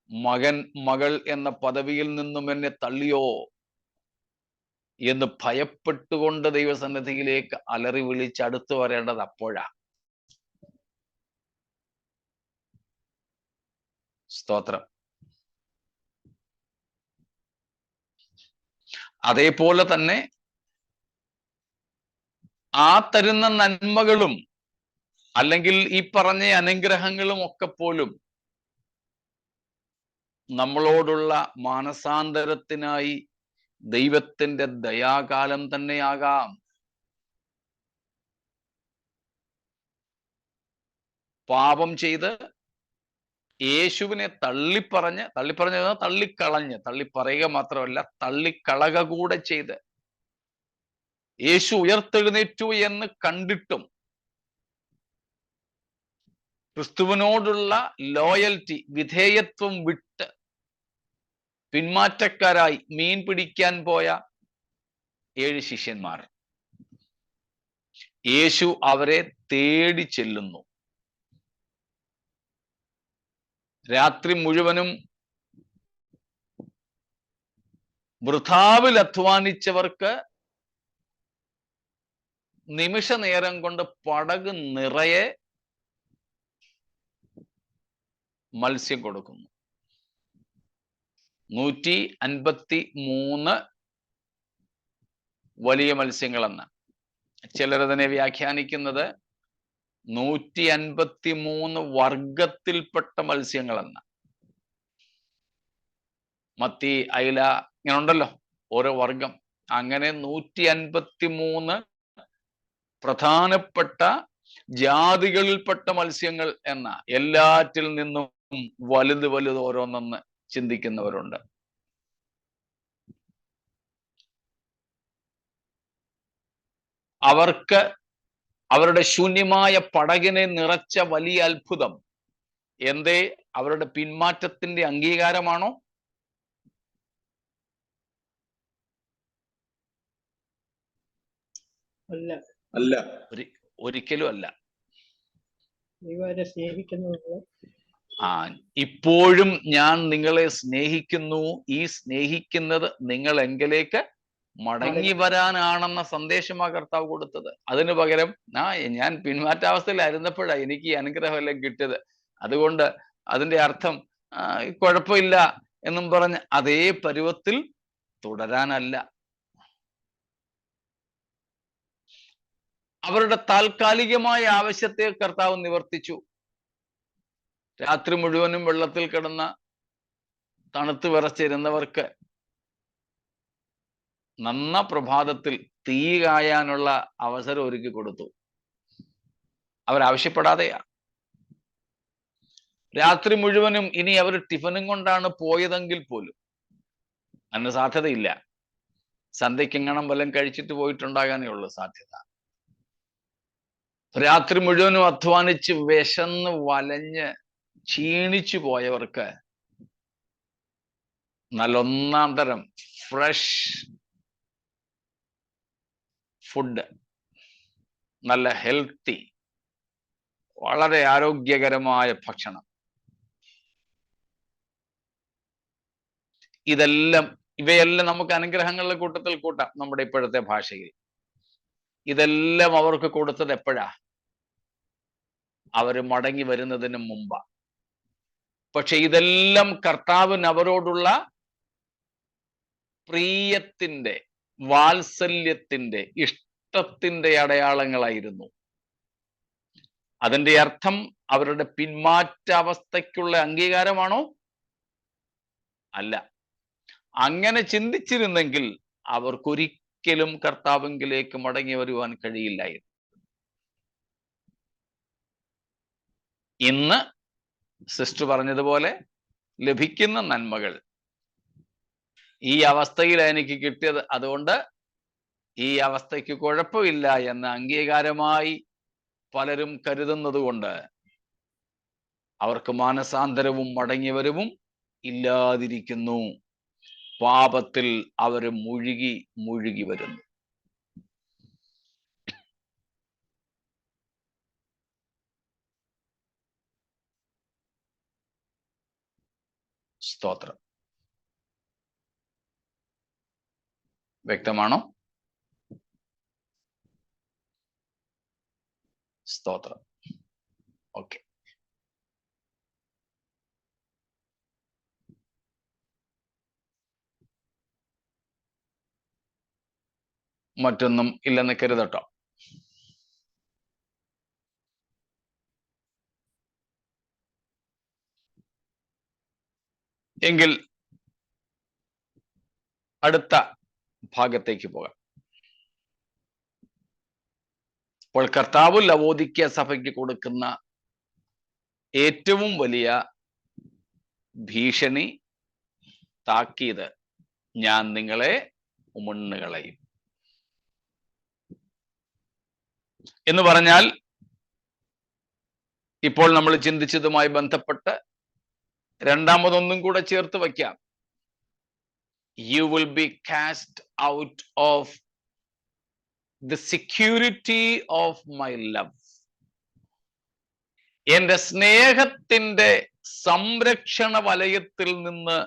മകൻ മകൾ എന്ന പദവിയിൽ നിന്നും എന്നെ തള്ളിയോ എന്ന് ഭയപ്പെട്ടുകൊണ്ട് ദൈവസന്നിധിയിലേക്ക് അലറി വിളിച്ചടുത്തു വരേണ്ടത് അപ്പോഴാ. സ്തോത്രം. അതേപോലെ തന്നെ ആ തരുന്ന നന്മകളും അല്ലെങ്കിൽ ഈ പറഞ്ഞ അനുഗ്രഹങ്ങളും ഒക്കെ പോലും നമ്മളോടുള്ള മാനസാന്തരത്തിനായി ദൈവത്തിന്റെ ദയാകാലം തന്നെയാകാം. പാപം ചെയ്ത് യേശുവിനെ തള്ളിപ്പറഞ്ഞ് തള്ളിപ്പറയുക മാത്രമല്ല, തള്ളിക്കളക കൂടെ ചെയ്ത് യേശു ഉയർത്തെഴുന്നേറ്റു എന്ന് കണ്ടിട്ടും ക്രിസ്തുവിനോടുള്ള ലോയൽറ്റി, വിധേയത്വം വിട്ട് പിന്മാറ്റക്കാരായി മീൻ പിടിക്കാൻ പോയ 7 ശിഷ്യന്മാർ. യേശു അവരെ തേടി ചെല്ലുന്നു. രാത്രി മുഴുവനും വൃഥാവിൽ അധ്വാനിച്ചവർക്ക് നിമിഷ നേരം കൊണ്ട് പടക് നിറയെ മത്സ്യം കൊടുക്കുന്നു. 153 വലിയ മത്സ്യങ്ങളെന്ന് ചിലരതിനെ വ്യാഖ്യാനിക്കുന്നത് 153 വർഗത്തിൽപ്പെട്ട മത്സ്യങ്ങളെന്ന. മത്തി, അയില, ഇങ്ങനെ ഉണ്ടല്ലോ ഓരോ വർഗം. അങ്ങനെ 153 പ്രധാനപ്പെട്ട ജാതികളിൽപ്പെട്ട മത്സ്യങ്ങൾ എന്ന. എല്ലാറ്റിൽ നിന്നും വലുത് വലുത് ഓരോന്നെന്ന് ചിന്തിക്കുന്നവരുണ്ട്. അവർക്ക് അവരുടെ ശൂന്യമായ പടകിനെ നിറച്ച വലിയ അത്ഭുതം എന്തേ? അവരുടെ പിന്മാറ്റത്തിന്റെ അംഗീകാരമാണോ? അല്ല, അല്ല, ഒരിക്കലും അല്ല. ദൈവത്തെ സ്നേഹിക്കുന്നത്. ഇപ്പോഴും ഞാൻ നിങ്ങളെ സ്നേഹിക്കുന്നു. ഈ സ്നേഹിക്കുന്നത് നിങ്ങൾ എങ്കിലേക്ക് മടങ്ങി വരാനാണെന്ന സന്ദേശമാ കർത്താവ് കൊടുത്തത്. അതിനു പകരം ഞാൻ പിന്മാറ്റാവസ്ഥയിലായിരുന്നപ്പോഴാണ് എനിക്ക് ഈ അനുഗ്രഹമെല്ലാം കിട്ടിയത്, അതുകൊണ്ട് അതിന്റെ അർത്ഥം കുഴപ്പമില്ല എന്നും പറഞ്ഞ് അതേ പരുവത്തിൽ തുടരാനല്ല. അവരുടെ താൽക്കാലികമായ ആവശ്യത്തെ കർത്താവ് നിവർത്തിച്ചു. രാത്രി മുഴുവനും വെള്ളത്തിൽ കിടന്ന തണുത്ത് വിറച്ചിരുന്നവർക്ക് നന്ന പ്രഭാതത്തിൽ തീ കായാനുള്ള അവസരം ഒരുക്കി കൊടുത്തു. അവരാവശ്യപ്പെടാതെയാ. രാത്രി മുഴുവനും ഇനി അവർ ടിഫനും കൊണ്ടാണ് പോയതെങ്കിൽ പോലും അതിന് സാധ്യതയില്ല. സന്ധ്യക്കെങ്ങണം വല്ലതും കഴിച്ചിട്ട് പോയിട്ടുണ്ടാകാനേ ഉള്ളൂ സാധ്യത. രാത്രി മുഴുവനും അധ്വാനിച്ച് വിശന്ന് വലഞ്ഞ് ക്ഷീണിച്ചു പോയവർക്ക് നല്ല ഒന്നാം തരം ഫ്രഷ് ഫുഡ്, നല്ല ഹെൽത്തി, വളരെ ആരോഗ്യകരമായ ഭക്ഷണം, ഇവയെല്ലാം നമുക്ക് അനുഗ്രഹങ്ങളുടെ കൂട്ടത്തിൽ കൂട്ടാം നമ്മുടെ ഇപ്പോഴത്തെ ഭാഷയിൽ. ഇതെല്ലാം അവർക്ക് കൊടുത്തത് എപ്പോഴാ? അവർ മടങ്ങി വരുന്നതിന് മുമ്പാ. പക്ഷെ ഇതെല്ലാം കർത്താവിന് അവരോടുള്ള പ്രിയത്തിന്റെ, വാത്സല്യത്തിന്റെ, ഇഷ്ടത്തിന്റെ അടയാളങ്ങളായിരുന്നു. അതിന്റെ അർത്ഥം അവരുടെ പിന്മാറ്റാവസ്ഥയ്ക്കുള്ള അംഗീകാരമാണോ? അല്ല. അങ്ങനെ ചിന്തിച്ചിരുന്നെങ്കിൽ അവർക്കൊരിക്കലും കർത്താവിലേക്ക് മടങ്ങി വരുവാൻ കഴിയില്ലായിരുന്നു. ഇന്ന് സിസ്റ്റർ പറഞ്ഞതുപോലെ ലഭിക്കുന്ന നന്മകൾ ഈ അവസ്ഥയിലാണ് എനിക്ക് കിട്ടിയത്, അതുകൊണ്ട് ഈ അവസ്ഥയ്ക്ക് കുഴപ്പമില്ല എന്ന അംഗീകാരമായി പലരും കരുതുന്നത് കൊണ്ട് അവർക്ക് മാനസാന്തരവും മടങ്ങിവരവും ഇല്ലാതിരിക്കുന്നു. പാപത്തിൽ അവർ മുഴുകി വരുന്നു. സ്തോത്രം. വ്യക്തമാണോ? സ്തോത്രം. ഓക്കെ. മറ്റൊന്നും ഇല്ലെന്ന് കരുതട്ടോ. എങ്കിൽ അടുത്ത ഭാഗത്തേക്ക് പോകാം. അപ്പോൾ കർത്താവ് ലവോദിക്യ സഭയ്ക്ക് കൊടുക്കുന്ന ഏറ്റവും വലിയ ഭീഷണി, താക്കീത്, ഞാൻ നിങ്ങളെ ഉമണ്ണുകളയും എന്ന് പറഞ്ഞാൽ, ഇപ്പോൾ നമ്മൾ ചിന്തിച്ചതുമായി ബന്ധപ്പെട്ട് രണ്ടാമതൊന്നും കൂടെ ചേർത്ത് വയ്ക്കാം. You will be cast out of the security of my love. എന്റെ സ്നേഹത്തിന്റെ സംരക്ഷണ വലയത്തിൽ നിന്ന്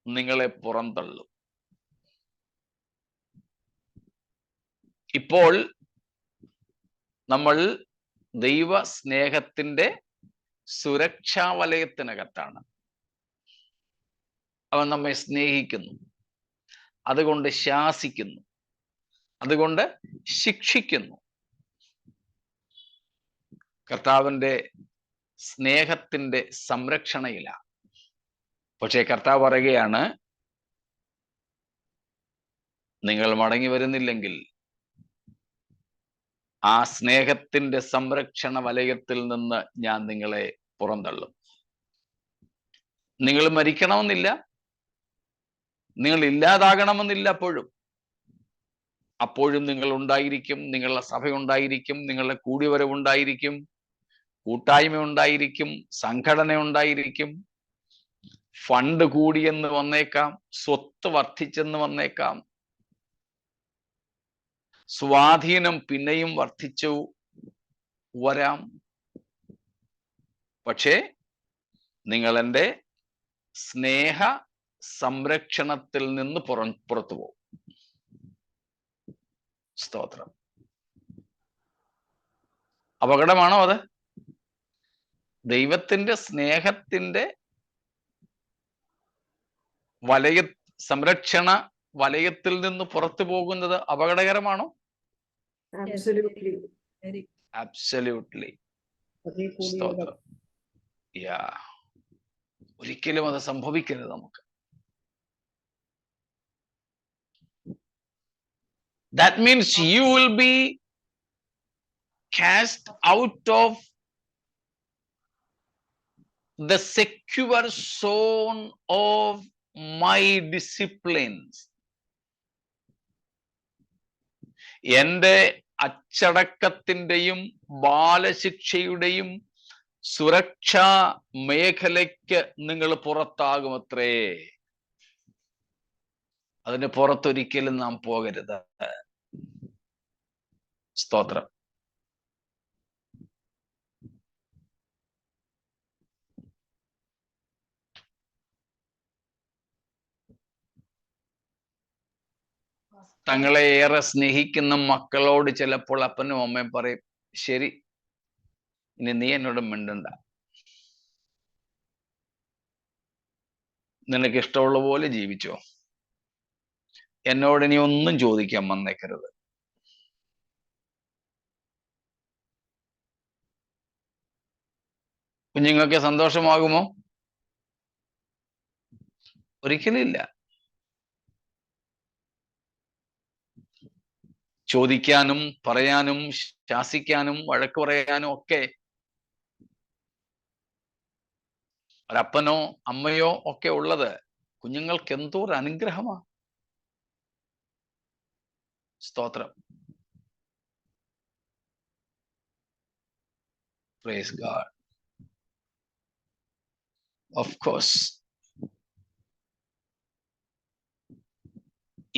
നിങ്ങളെ പുറന്തള്ളും. ഇപ്പോൾ നമ്മൾ ദൈവ സ്നേഹത്തിന്റെ സുരക്ഷാ വലയത്തിനകത്താണ്. അവൻ നമ്മെ സ്നേഹിക്കുന്നു, അതുകൊണ്ട് ശാസിക്കുന്നു, അതുകൊണ്ട് ശിക്ഷിക്കുന്നു. കർത്താവിന്റെ സ്നേഹത്തിന്റെ സംരക്ഷണയിലാണ്. പക്ഷേ കർത്താവ് പറയുകയാണ്, നിങ്ങൾ മടങ്ങി വരുന്നില്ലെങ്കിൽ ആ സ്നേഹത്തിന്റെ സംരക്ഷണ വലയത്തിൽ നിന്ന് ഞാൻ നിങ്ങളെ പുറന്തള്ളും. നിങ്ങൾ മരിക്കണമെന്നില്ല, നിങ്ങൾ ഇല്ലാതാകണമെന്നില്ല. അപ്പോഴും നിങ്ങൾ ഉണ്ടായിരിക്കും, നിങ്ങളുടെ സഭയുണ്ടായിരിക്കും, നിങ്ങളുടെ കൂടിവരവുണ്ടായിരിക്കും, കൂട്ടായ്മ ഉണ്ടായിരിക്കും, സംഘടന ഉണ്ടായിരിക്കും, ഫണ്ട് കൂടിയെന്ന് വന്നേക്കാം, സ്വത്ത് വർദ്ധിച്ചെന്ന് വന്നേക്കാം, സ്വാധീനം പിന്നെയും വർദ്ധിച്ചു വരാം. പക്ഷേ നിങ്ങൾ എൻ്റെ സ്നേഹ സംരക്ഷണത്തിൽ നിന്ന് പുറത്തു പോകും. സ്തോത്രം. അപകടമാണോ അത്? ദൈവത്തിന്റെ സ്നേഹത്തിന്റെ സംരക്ഷണ വലയത്തിൽ നിന്ന് പുറത്തു പോകുന്നത് അപകടകരമാണോ? Absolutely. സ്തോത്രം. ഒരിക്കലും അത് സംഭവിക്കരുത് നമുക്ക്. That means you will be cast out of the secure zone of my disciplines. എൻ്റെ അച്ചടക്കത്തിന്റെയും ബാലശിക്ഷയുടെയും സുരക്ഷാ മേഖലയ്ക്ക് നിങ്ങൾ പുറത്താകുമത്രേ. അതിന് പുറത്തൊരിക്കലും നാം പോകരുത്. സ്തോത്രം. തങ്ങളെ ഏറെ സ്നേഹിക്കുന്ന മക്കളോട് ചിലപ്പോൾ അപ്പനും അമ്മയും പറയും, ശരി, ഇനി നീ എന്നോട് മിണ്ടണ്ട, നിനക്ക് ഇഷ്ടമുള്ള പോലെ ജീവിച്ചോ, എന്നോട് ഇനി ഒന്നും ചോദിക്കാൻ വന്നേക്കരുത്. കുഞ്ഞുങ്ങൾക്ക് സന്തോഷമാകുമോ? ഒരിക്കലും ഇല്ല. ചോദിക്കാനും പറയാനും ശാസിക്കാനും വഴക്ക് പറയാനും ഒക്കെ ഒരപ്പനോ അമ്മയോ ഒക്കെ ഉള്ളത് കുഞ്ഞുങ്ങൾക്ക് എന്തോ ഒരു അനുഗ്രഹമാണ്. സ്തോത്രം. Praise God. Of course,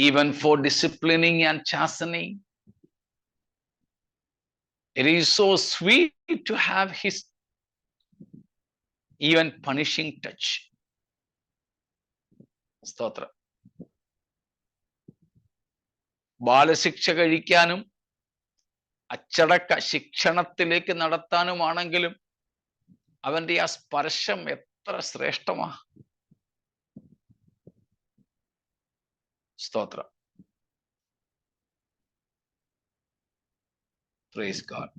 even for disciplining and chastening, it is so sweet to have his even punishing touch. സ്തോത്രം. ബാലശിക്ഷ കഴിക്കാനും അച്ചടക്ക ശിക്ഷണത്തിലേക്ക് നടത്താനുമാണെങ്കിലും അവന്റെ ആ സ്പർശം എത്ര ശ്രേഷ്ഠമാ. സ്തോത്രം. Praise God.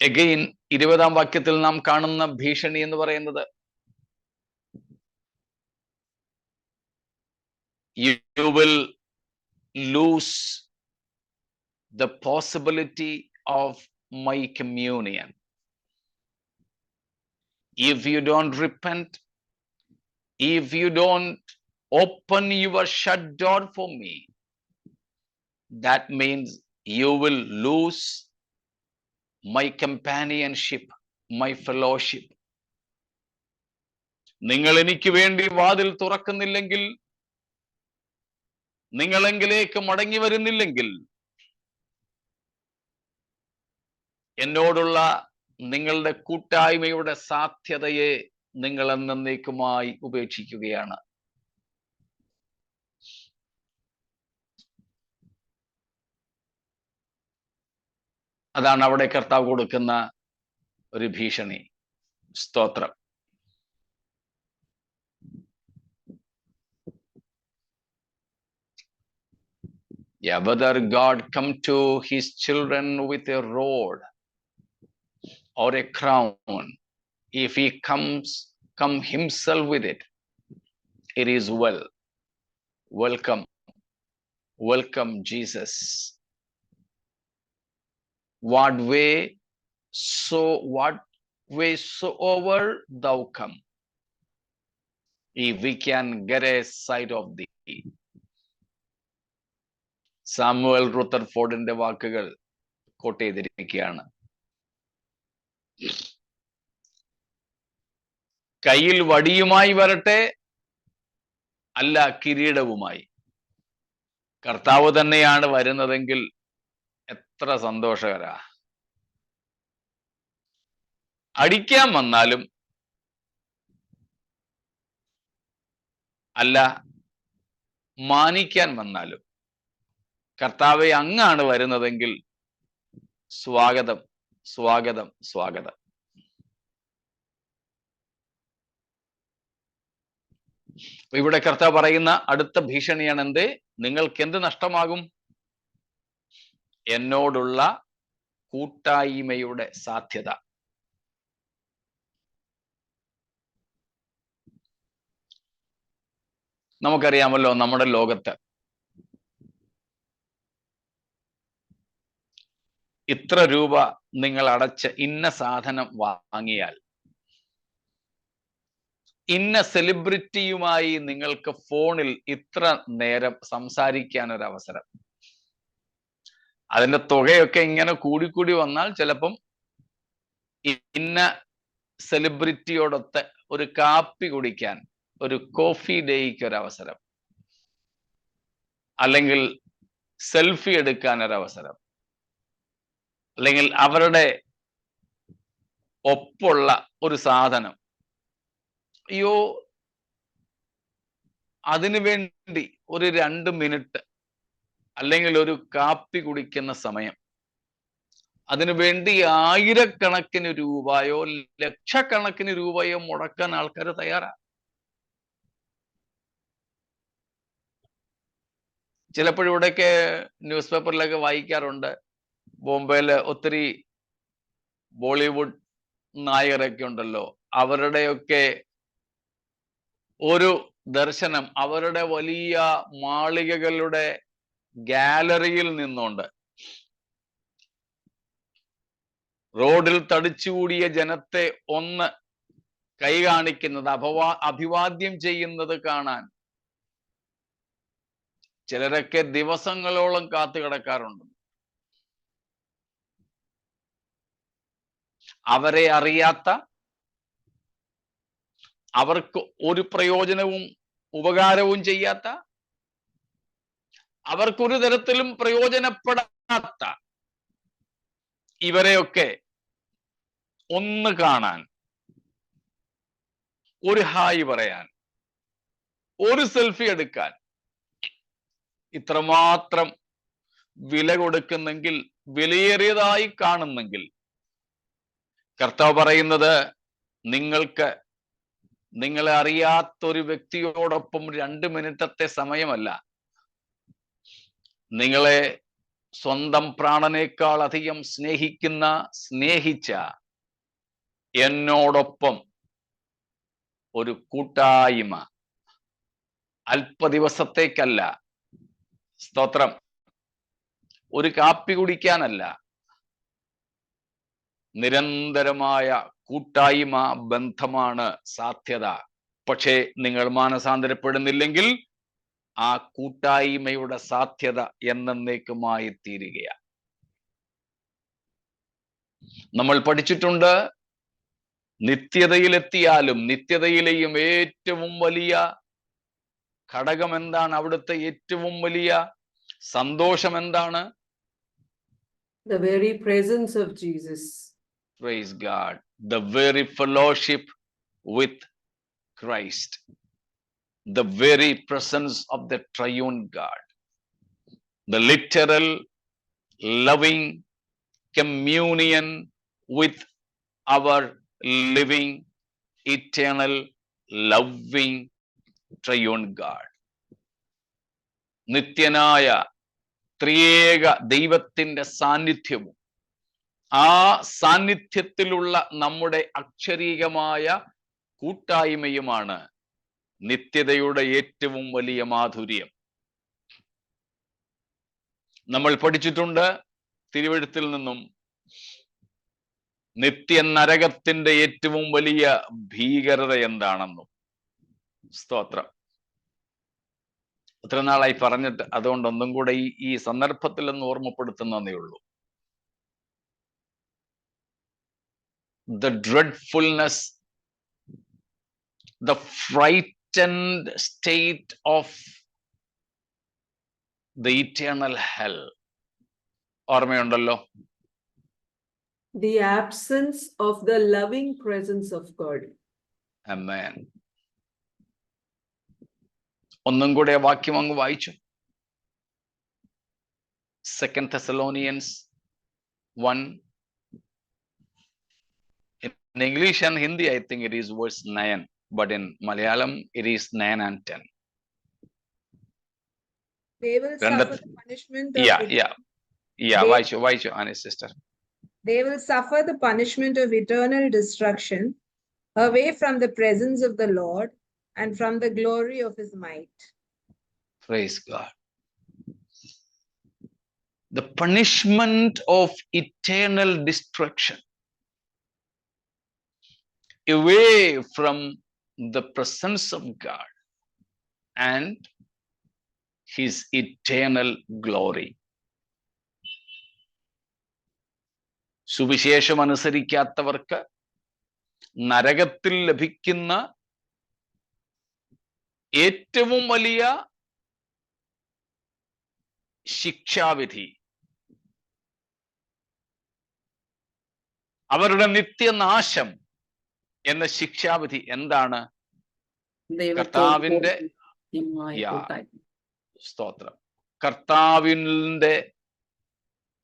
Again, 20-ാം വാക്യത്തിൽ നാം കാണുന്ന ഭീഷണി എന്ന് പറയുന്നത്, you will lose the possibility of my communion. If you don't repent, if you don't open your shut door for me, that means you will lose my companionship, my fellowship. നിങ്ങൾ എനിക്ക് വേണ്ടി വാതിൽ തുറക്കുന്നില്ലെങ്കിൽ, നിങ്ങളെങ്കിലേക്ക് മടങ്ങി വരുന്നില്ലെങ്കിൽ, എന്നോടുള്ള നിങ്ങളുടെ കൂട്ടായ്മയുടെ സാധ്യതയെ നിങ്ങൾ എന്നേക്കുമായി ഉപേക്ഷിക്കുകയാണ്. അതാണ് അവിടെ കർത്താവ് കൊടുക്കുന്ന ഒരു ഭീഷണി. സ്തോത്രം. Yeah, whether God come to his children with a rod or a crown, if he come himself with it, it is well. Welcome, welcome Jesus. What way soever thou come, if we can get a sight of thee. Samuel റുത്തർഫോർഡിന്റെ വാക്കുകൾ quote ചെയ്തിരിക്കുകയാണ്. കയ്യിൽ വടിയുമായി വരട്ടെ, അല്ല കിരീടവുമായി. കർത്താവ് തന്നെയാണ് വരുന്നതെങ്കിൽ എത്ര സന്തോഷകരാ. അടിക്കാൻ വന്നാലും അല്ല മാനിക്കാൻ വന്നാലും കർത്താവെ അങ്ങാണ് വരുന്നതെങ്കിൽ സ്വാഗതം, സ്വാഗതം, സ്വാഗതം. ഇവിടെ കർത്താവ് പറയുന്ന അടുത്ത ഭീഷണിയാണ് എന്ത്? നിങ്ങൾക്ക് എന്ത് നഷ്ടമാകും? എന്നോടുള്ള കൂട്ടായ്മയുടെ സാധ്യത. നമുക്കറിയാമല്ലോ, നമ്മുടെ ലോകത്ത് ഇത്ര രൂപ നിങ്ങൾ അടച്ച് ഇന്ന സാധനം വാങ്ങിയാൽ ഇന്ന സെലിബ്രിറ്റിയുമായി നിങ്ങൾക്ക് ഫോണിൽ ഇത്ര നേരം സംസാരിക്കാൻ ഒരു അവസരം. അതിന്റെ തുകയൊക്കെ ഇങ്ങനെ കൂടിക്കൂടി വന്നാൽ ചിലപ്പം ഇന്ന സെലിബ്രിറ്റിയോടൊത്ത് ഒരു കാപ്പി കുടിക്കാൻ, ഒരു കോഫി ഡേയ്ക്ക് ഒരു അവസരം, അല്ലെങ്കിൽ സെൽഫി എടുക്കാൻ ഒരു അവസരം, അല്ലെങ്കിൽ അവരുടെ ഒപ്പുള്ള ഒരു സാധനം. അയ്യോ, അതിനു വേണ്ടി ഒരു 2 മിനിറ്റ് അല്ലെങ്കിൽ ഒരു കാപ്പി കുടിക്കുന്ന സമയം, അതിനു വേണ്ടി ആയിരക്കണക്കിന് രൂപയോ ലക്ഷക്കണക്കിന് രൂപയോ മുടക്കാൻ ആൾക്കാർ തയ്യാറാണ്. ചിലപ്പോഴും ഇവിടെയൊക്കെ ന്യൂസ് പേപ്പറിലൊക്കെ വായിക്കാറുണ്ട്, ബോംബെയില് ഒത്തിരി ബോളിവുഡ് നായകരൊക്കെ ഉണ്ടല്ലോ, അവരുടെയൊക്കെ ഒരു ദർശനം അവരുടെ വലിയ മാളികകളുടെ ഗാലറിയിൽ നിന്നുകൊണ്ട് റോഡിൽ തടിച്ചുകൂടിയ ജനത്തെ ഒന്ന് കൈ കാണിക്കുന്നത്, അഭിവാദ്യം ചെയ്യുന്നത് കാണാൻ ചിലരൊക്കെ ദിവസങ്ങളോളം കാത്തു കിടക്കാറുണ്ട്. അവരെ അറിയാത്ത, അവർക്ക് ഒരു പ്രയോജനവും ഉപകാരവും ചെയ്യാത്ത, അവർക്കൊരു തരത്തിലും പ്രയോജനപ്പെടാത്ത ഇവരെയൊക്കെ ഒന്ന് കാണാൻ, ഒരു ഹായ് പറയാൻ, ഒരു സെൽഫി എടുക്കാൻ ഇത്രമാത്രം വില കൊടുക്കുന്നെങ്കിൽ, വിലയേറിയതായി കാണുന്നെങ്കിൽ, കർത്താവ് പറയുന്നത് നിങ്ങൾക്ക് നിങ്ങളെ അറിയാത്തൊരു വ്യക്തിയോടൊപ്പം 2 മിനിറ്റത്തെ സമയമല്ല, നിങ്ങളെ സ്വന്തം പ്രാണനേക്കാൾ അധികം സ്നേഹിച്ച എന്നോടൊപ്പം ഒരു കൂട്ടായ്മ, അല്പദിവസത്തേക്കല്ല, സ്തോത്രം, ഒരു കാപ്പി കുടിക്കാനല്ല, നിരന്തരമായ കൂട്ടായ്മ ബന്ധമാണ് സാധ്യത. പക്ഷേ നിങ്ങൾ മാനസാന്തരപ്പെടുന്നില്ലെങ്കിൽ ആ കൂട്ടായ്മയുടെ സാധ്യത എന്നേക്കുമായി തീരുകയാണ്. നമ്മൾ പഠിച്ചിട്ടുണ്ട്, നിത്യതയിലെത്തിയാലും നിത്യതയിലെയും ഏറ്റവും വലിയ ഘടകം എന്താണ്? അവിടുത്തെ ഏറ്റവും വലിയ സന്തോഷം എന്താണ്? The very presence of Jesus. Praise God. The very fellowship with Christ. The very presence of the triune God. The literal loving communion with our living, eternal, loving triune God. നിത്യനായ ത്രിയേക ദൈവത്തിന്റെ സാന്നിധ്യവും ആ സാന്നിധ്യത്തിലുള്ള നമ്മുടെ അക്ഷരീകമായ കൂട്ടായ്മയുമാണ് നിത്യതയുടെ ഏറ്റവും വലിയ മാധുര്യം. നമ്മൾ പഠിച്ചിട്ടുണ്ട് തിരുവെഴുത്തിൽ നിന്നും നിത്യ നരകത്തിന്റെ ഏറ്റവും വലിയ ഭീകരത എന്താണെന്നും. സ്തോത്രം. എത്ര നാളായി പറഞ്ഞിട്ട്, അതുകൊണ്ട് ഒന്നും കൂടെ ഈ സന്ദർഭത്തിൽ ഒന്ന് ഓർമ്മപ്പെടുത്തുന്നതേ ഉള്ളൂ. The dreadfulness, the frightened state of the eternal hell. ഓർമ്മയുണ്ടല്ലോ? The absence of the loving presence of God. Amen. ഒന്നും കൂടെ ആ വാക്യം അങ്ങ് വായിച്ചു. 2 Thessalonians 1. In English and Hindi, I think it is verse 9, but in Malayalam, it is 9 and 10. They will suffer the punishment of Yeah. വായിച്ചു, Annie sister. They will suffer the punishment of eternal destruction away from the presence of the Lord and from the glory of his might. Praise God. The punishment of eternal destruction away from the presence of God and his eternal glory. സുവിശേഷം അനുസരിക്കാത്തവർക്ക് നരകത്തിൽ ലഭിക്കുന്ന ഏറ്റവും വലിയ ശിക്ഷാവിധി, അവരുടെ നിത്യനാശം എന്ന ശിക്ഷാവിധി എന്താണ്? കർത്താവിന്റെ സ്തോത്രം, കർത്താവിന്റെ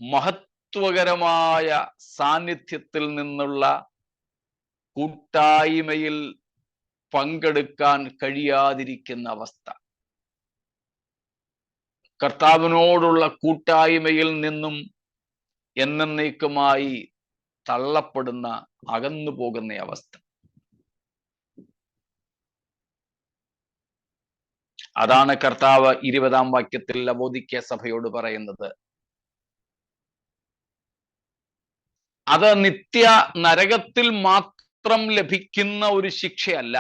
മഹത്വകരമായ സാന്നിധ്യത്തിൽ നിന്നുള്ള കൂട്ടായ്മയിൽ പങ്കെടുക്കാൻ കഴിയാതിരിക്കുന്ന അവസ്ഥ, കർത്താവിനോടുള്ള കൂട്ടായ്മയിൽ നിന്നും എന്നേക്കുമായി തള്ളപ്പെടുന്ന, അകന്നു പോകുന്ന അവസ്ഥ. അതാണ് കർത്താവ് 20-ാം വാക്യത്തിൽ ലവോദിക്യ സഭയോട് പറയുന്നത്. അത് നിത്യ നരകത്തിൽ മാത്രം ലഭിക്കുന്ന ഒരു ശിക്ഷയല്ല.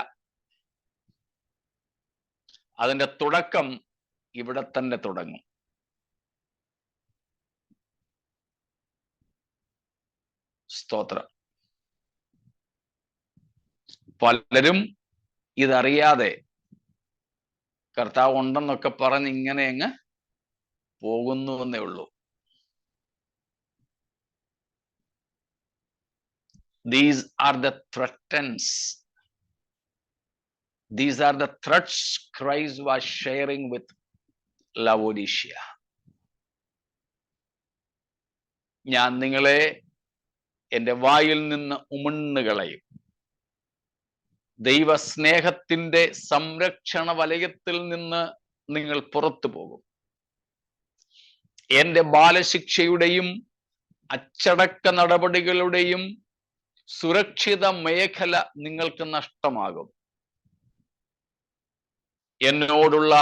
അതിന്റെ തുടക്കം ഇവിടെ തന്നെ തുടങ്ങും. സ്തോത്രം. പലരും ഇതറിയാതെ കർത്താവ് ഉണ്ടെന്നൊക്കെ പറഞ്ഞ് ഇങ്ങനെ അങ്ങ് പോകുന്നുവെന്നേ ഉള്ളൂ. These are the threats. These are the threats Christ was sharing with Laodicea. ഞാൻ നിങ്ങളെ എൻ്റെ വായിൽ നിന്ന് ഉമിണ്ണുകളയും. ദൈവസ്നേഹത്തിന്റെ സംരക്ഷണ വലയത്തിൽ നിന്ന് നിങ്ങൾ പുറത്തു പോകും. എൻ്റെ ബാലശിക്ഷയുടെയും അച്ചടക്ക നടപടികളുടെയും സുരക്ഷിത മേഖല നിങ്ങൾക്ക് നഷ്ടമാകും. എന്നോടുള്ള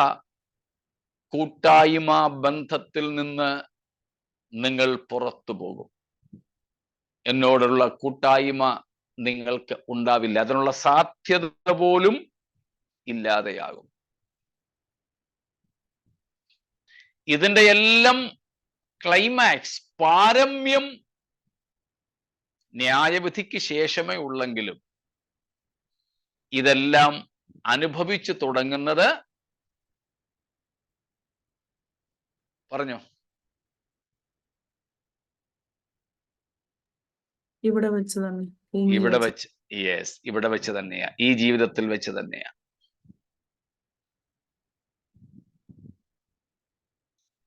കൂട്ടായ്മ ബന്ധത്തിൽ നിന്ന് നിങ്ങൾ പുറത്തു പോകും. എന്നോടുള്ള കൂട്ടായ്മ നിങ്ങൾക്ക് ഉണ്ടാവില്ല. അതിനുള്ള സാധ്യത പോലും ഇല്ലാതെയാകും. ഇതിന്റെ എല്ലാം ക്ലൈമാക്സ്, പാരമ്യം ന്യായവിധിക്ക് ശേഷമേ ഉള്ളെങ്കിലും ഇതെല്ലാം അനുഭവിച്ചു തുടങ്ങുന്നത് പറഞ്ഞോ ഇവിടെ വെച്ച് തന്നെ, ഇവിടെ വെച്ച് തന്നെയാ, ഈ ജീവിതത്തിൽ വെച്ച് തന്നെയാ.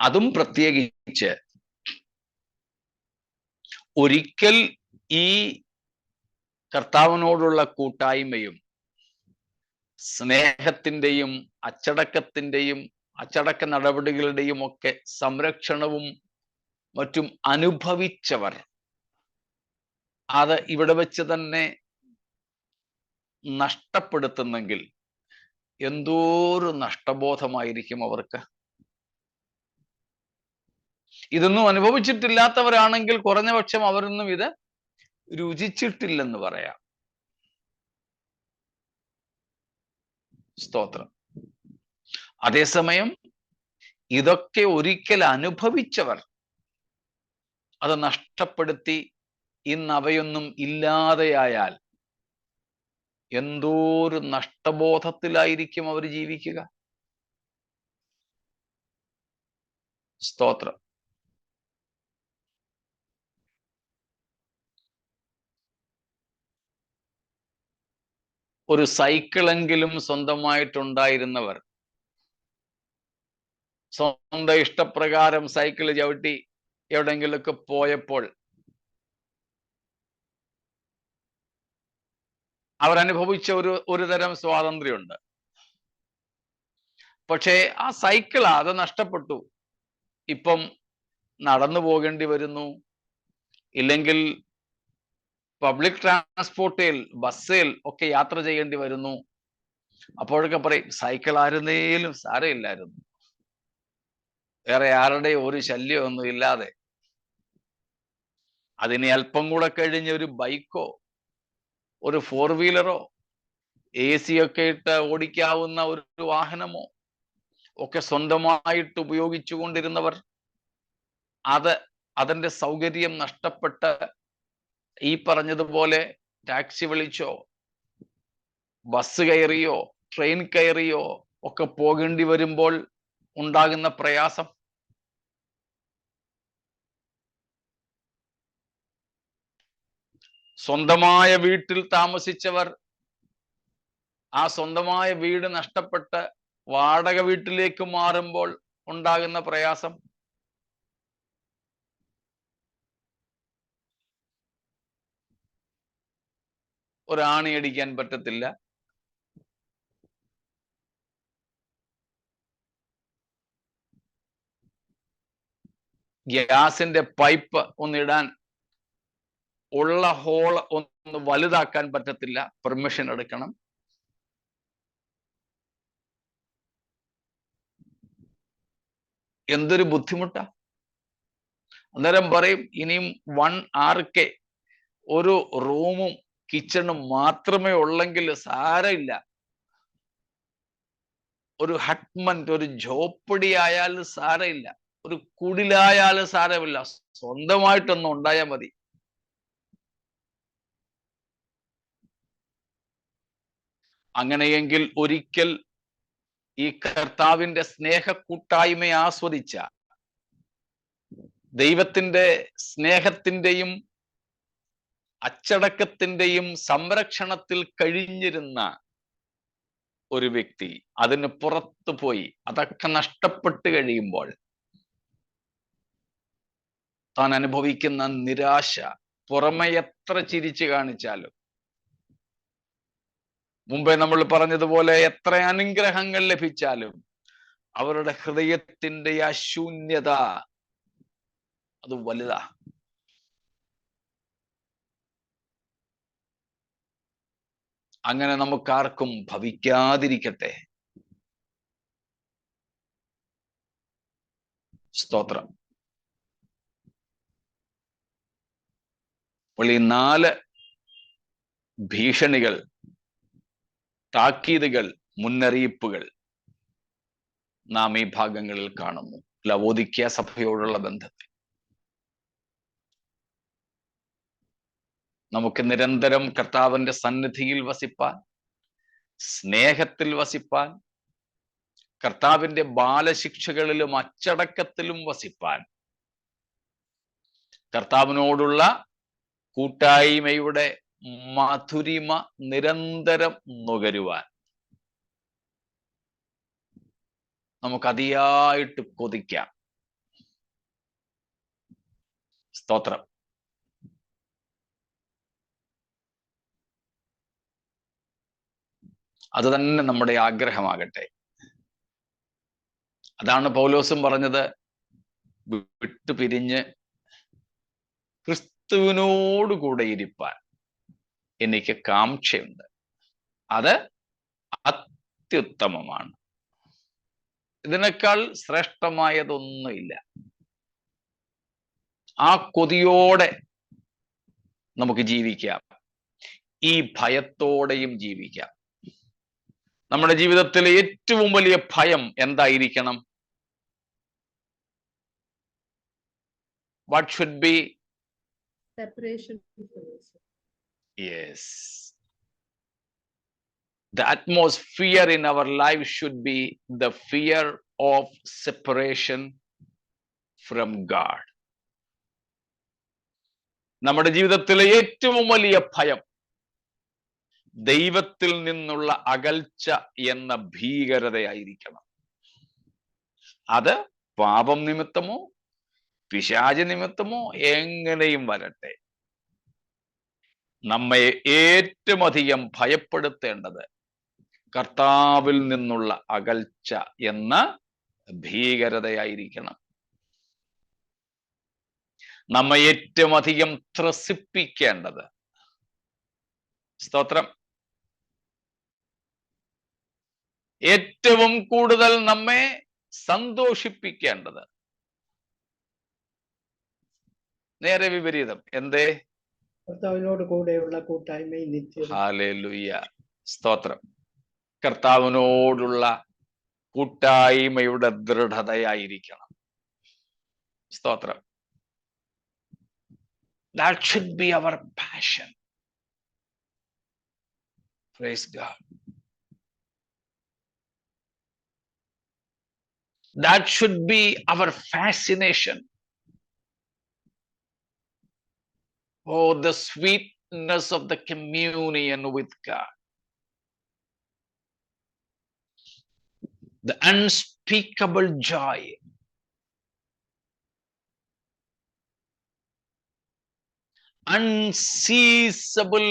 അതും പ്രത്യേകിച്ച് ഒരിക്കൽ ഈ കർത്താവിനോടുള്ള കൂട്ടായ്മയും സ്നേഹത്തിന്റെയും അച്ചടക്കത്തിന്റെയും അച്ചടക്ക നടപടികളുടെയും ഒക്കെ സംരക്ഷണവും മറ്റും അനുഭവിച്ചവർ അത് ഇവിടെ വെച്ച് തന്നെ നഷ്ടപ്പെടുത്തുന്നെങ്കിൽ എന്തോരു നഷ്ടബോധമായിരിക്കും അവർക്ക്. ഇതൊന്നും അനുഭവിച്ചിട്ടില്ലാത്തവരാണെങ്കിൽ കുറഞ്ഞ പക്ഷം അവരൊന്നും ഇത് രുചിച്ചിട്ടില്ലെന്ന് പറയാം. സ്തോത്രം. അതേസമയം ഇതൊക്കെ ഒരിക്കൽ അനുഭവിച്ചവർ അത് നഷ്ടപ്പെടുത്തി ഇന്ന് അവയൊന്നും ഇല്ലാതെയായാൽ എന്തോരു നഷ്ടബോധത്തിലായിരിക്കും അവർ ജീവിക്കുക. സ്തോത്രം. ഒരു സൈക്കിളെങ്കിലും സ്വന്തമായിട്ടുണ്ടായിരുന്നവർ സ്വന്തം ഇഷ്ടപ്രകാരം സൈക്കിൾ ചവിട്ടി എവിടെങ്കിലുമൊക്കെ പോയപ്പോൾ അവരനുഭവിച്ച ഒരു തരം സ്വാതന്ത്ര്യമുണ്ട്. പക്ഷേ ആ സൈക്കിൾ അത് നഷ്ടപ്പെട്ടു. ഇപ്പം നടന്നു പോകേണ്ടി വരുന്നു, ഇല്ലെങ്കിൽ പബ്ലിക് ട്രാൻസ്പോർട്ടിൽ ബസ്സിൽ ഒക്കെ യാത്ര ചെയ്യേണ്ടി വരുന്നു. അപ്പോഴൊക്കെ പറയും സൈക്കിൾ ആയിരുന്നേലും സാരമില്ലായിരുന്നു, വേറെ ആരുടെ ഒരു ശല്യമൊന്നും ഇല്ലാതെ. അതിനെ അല്പം കൂടെ കഴിഞ്ഞ് ഒരു ബൈക്കോ ഒരു 4 വീലറോ AC ഒക്കെ ഇട്ട് ഓടിക്കാവുന്ന ഒരു വാഹനമോ ഒക്കെ സ്വന്തമായിട്ട് ഉപയോഗിച്ചു കൊണ്ടിരുന്നവർ അതിന്റെ സൗകര്യം നഷ്ടപ്പെട്ട് ഈ പറഞ്ഞതുപോലെ ടാക്സി വിളിച്ചോ ബസ് കയറിയോ ട്രെയിൻ കയറിയോ ഒക്കെ പോകേണ്ടി വരുമ്പോൾ ഉണ്ടാകുന്ന പ്രയാസം. സ്വന്തമായ വീട്ടിൽ താമസിച്ചവർ ആ സ്വന്തമായ വീട് നഷ്ടപ്പെട്ട് വാടക വീട്ടിലേക്ക് മാറുമ്പോൾ ഉണ്ടാകുന്ന പ്രയാസം. ഒരാണി അടിക്കാൻ പറ്റത്തില്ല, ഗ്യാസിന്റെ പൈപ്പ് ഒന്നിടാൻ ഉള്ള ഹോൾ ഒന്ന് വലുതാക്കാൻ പറ്റത്തില്ല, പെർമിഷൻ എടുക്കണം. എന്തൊരു ബുദ്ധിമുട്ടാ. അന്നേരം പറയും ഇനിയും 1 RK ഒരു റൂമും കിച്ചണും മാത്രമേ ഉള്ളെങ്കിൽ സാരമില്ല, ഒരു ഹട്ട്മെന്റ് ഒരു ജോപ്പടി ആയാലും സാരമില്ല, ഒരു കുടിലായാലും സാരമില്ല, സ്വന്തമായിട്ടൊന്നും ഉണ്ടായാൽ മതി. അങ്ങനെയെങ്കിൽ ഒരിക്കൽ ഈ കർത്താവിന്റെ സ്നേഹ കൂട്ടായ്മയെ ആസ്വദിച്ച, ദൈവത്തിന്റെ സ്നേഹത്തിന്റെയും അച്ചടക്കത്തിന്റെയും സംരക്ഷണത്തിൽ കഴിഞ്ഞിരുന്ന ഒരു വ്യക്തി അതിന് പുറത്തു പോയി അതൊക്കെ നഷ്ടപ്പെട്ട് കഴിയുമ്പോൾ താൻ അനുഭവിക്കുന്ന നിരാശ പുറമെ എത്ര ചിരിച്ചു കാണിച്ചാലും, മുമ്പേ നമ്മൾ പറഞ്ഞതുപോലെ എത്ര അനുഗ്രഹങ്ങൾ ലഭിച്ചാലും അവരുടെ ഹൃദയത്തിന്റെ ആ ശൂന്യത അത് വലുതാ. അങ്ങനെ നമുക്കാർക്കും ഭവിക്കാതിരിക്കട്ടെ. സ്തോത്രം. അപ്പോൾ ഈ 4 ഭീഷണികൾ, താക്കീതുകൾ, മുന്നറിയിപ്പുകൾ നാം ഈ ഭാഗങ്ങളിൽ കാണുന്നു. ലവോദിക്യ സഭയോടുള്ള ബന്ധത്തിൽ നമുക്ക് നിരന്തരം കർത്താവിന്റെ സന്നിധിയിൽ വസിപ്പാൻ, സ്നേഹത്തിൽ വസിപ്പാൻ, കർത്താവിന്റെ ബാലശിക്ഷകളിലും അച്ചടക്കത്തിലും വസിപ്പാൻ, കർത്താവിനോടുള്ള കൂട്ടായ്മയുടെ മധുരിമ നിരന്തരം നുകരുവാൻ നമുക്ക് അതിയായിട്ട് കൊതിക്കാം. സ്തോത്രം. അത് തന്നെ നമ്മുടെ ആഗ്രഹമാകട്ടെ. അതാണ് പൗലോസും പറഞ്ഞത്, വിട്ടുപിരിഞ്ഞ് ക്രിസ്തുവിനോടുകൂടെ ഇരിപ്പാൻ എനിക്ക് കാംക്ഷയുണ്ട്. അത് അത്യുത്തമമാണ്. ഇതിനേക്കാൾ ശ്രേഷ്ഠമായതൊന്നുമില്ല. ആ കൊതിയോടെ നമുക്ക് ജീവിക്കാം, ഈ ഭയത്തോടെയും ജീവിക്കാം. നമ്മുടെ ജീവിതത്തിലെ ഏറ്റവും വലിയ ഭയം എന്തായിരിക്കണം? What should be? Separation from us. Yes. The atmosphere in our life should be the fear of separation from God. നമ്മുടെ ജീവിതത്തിലെ ഏറ്റവും വലിയ ഭയം ദൈവത്തിൽ നിന്നുള്ള അകൽച്ച എന്ന ഭീകരതയായിരിക്കണം. അത് പാപം നിമിത്തമോ പിശാച് നിമിത്തമോ എങ്ങനെയും വരട്ടെ, നമ്മെ ഏറ്റവും അധികം ഭയപ്പെടുത്തേണ്ടത് കർത്താവിൽ നിന്നുള്ള അകൽച്ച എന്ന ഭീകരതയായിരിക്കണം. നമ്മെ ഏറ്റവും അധികം ത്രസിപ്പിക്കേണ്ടത്, സ്തോത്രം, ഏറ്റവും കൂടുതൽ നമ്മെ സന്തോഷിപ്പിക്കേണ്ടത് നേരെ വിപരീതം. എന്തേ? കർത്താവിനോട് കൂടെയുള്ള കൂട്ടായ്മയും നിത്യത. ഹല്ലേലൂയ, സ്തോത്രം. കർത്താവിനോടുള്ള കൂട്ടായ്മയുടെ ദൃഢതയായിരിക്കണം. സ്തോത്രം. That should be our passion. Praise God. That should be our fascination. Oh, the sweetness of the communion with God. The unspeakable joy. Unceasable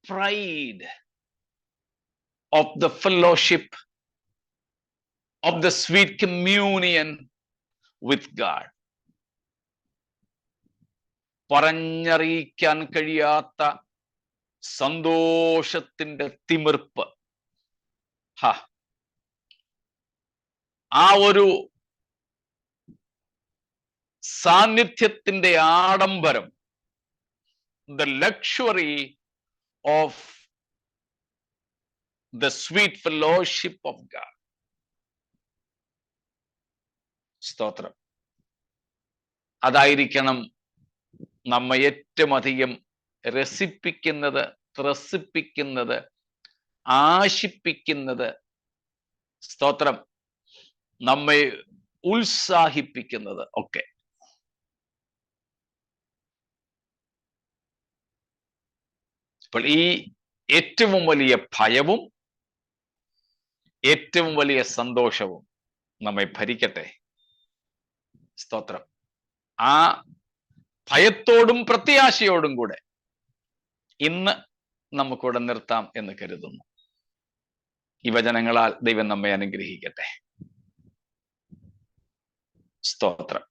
pride of the fellowship of the sweet communion with God. പറഞ്ഞറിയിക്കാൻ കഴിയാത്ത സന്തോഷത്തിന്റെ തിമിർപ്പ്, ആ ഒരു സാന്നിധ്യത്തിന്റെ ആഡംബരം, the luxury of the sweet fellowship of God. സ്തോത്രം. അതായിരിക്കണം നമ്മെ ഏറ്റവും അധികം രസിപ്പിക്കുന്നത്, ത്രസിപ്പിക്കുന്നത്, ആശിപ്പിക്കുന്നത്, സ്തോത്രം, നമ്മെ ഉത്സാഹിപ്പിക്കുന്നത് ഒക്കെ. അപ്പോൾ ഈ ഏറ്റവും വലിയ ഭയവും ഏറ്റവും വലിയ സന്തോഷവും നമ്മെ ഭരിക്കട്ടെ. സ്തോത്രം. ആ ഭയത്തോടും പ്രത്യാശയോടും കൂടെ ഇന്ന് നമുക്കിവിടെ നിർത്താം എന്ന് കരുതുന്നു. ഈ വചനങ്ങളാൽ ദൈവം നമ്മെ അനുഗ്രഹിക്കട്ടെ. സ്തോത്രം.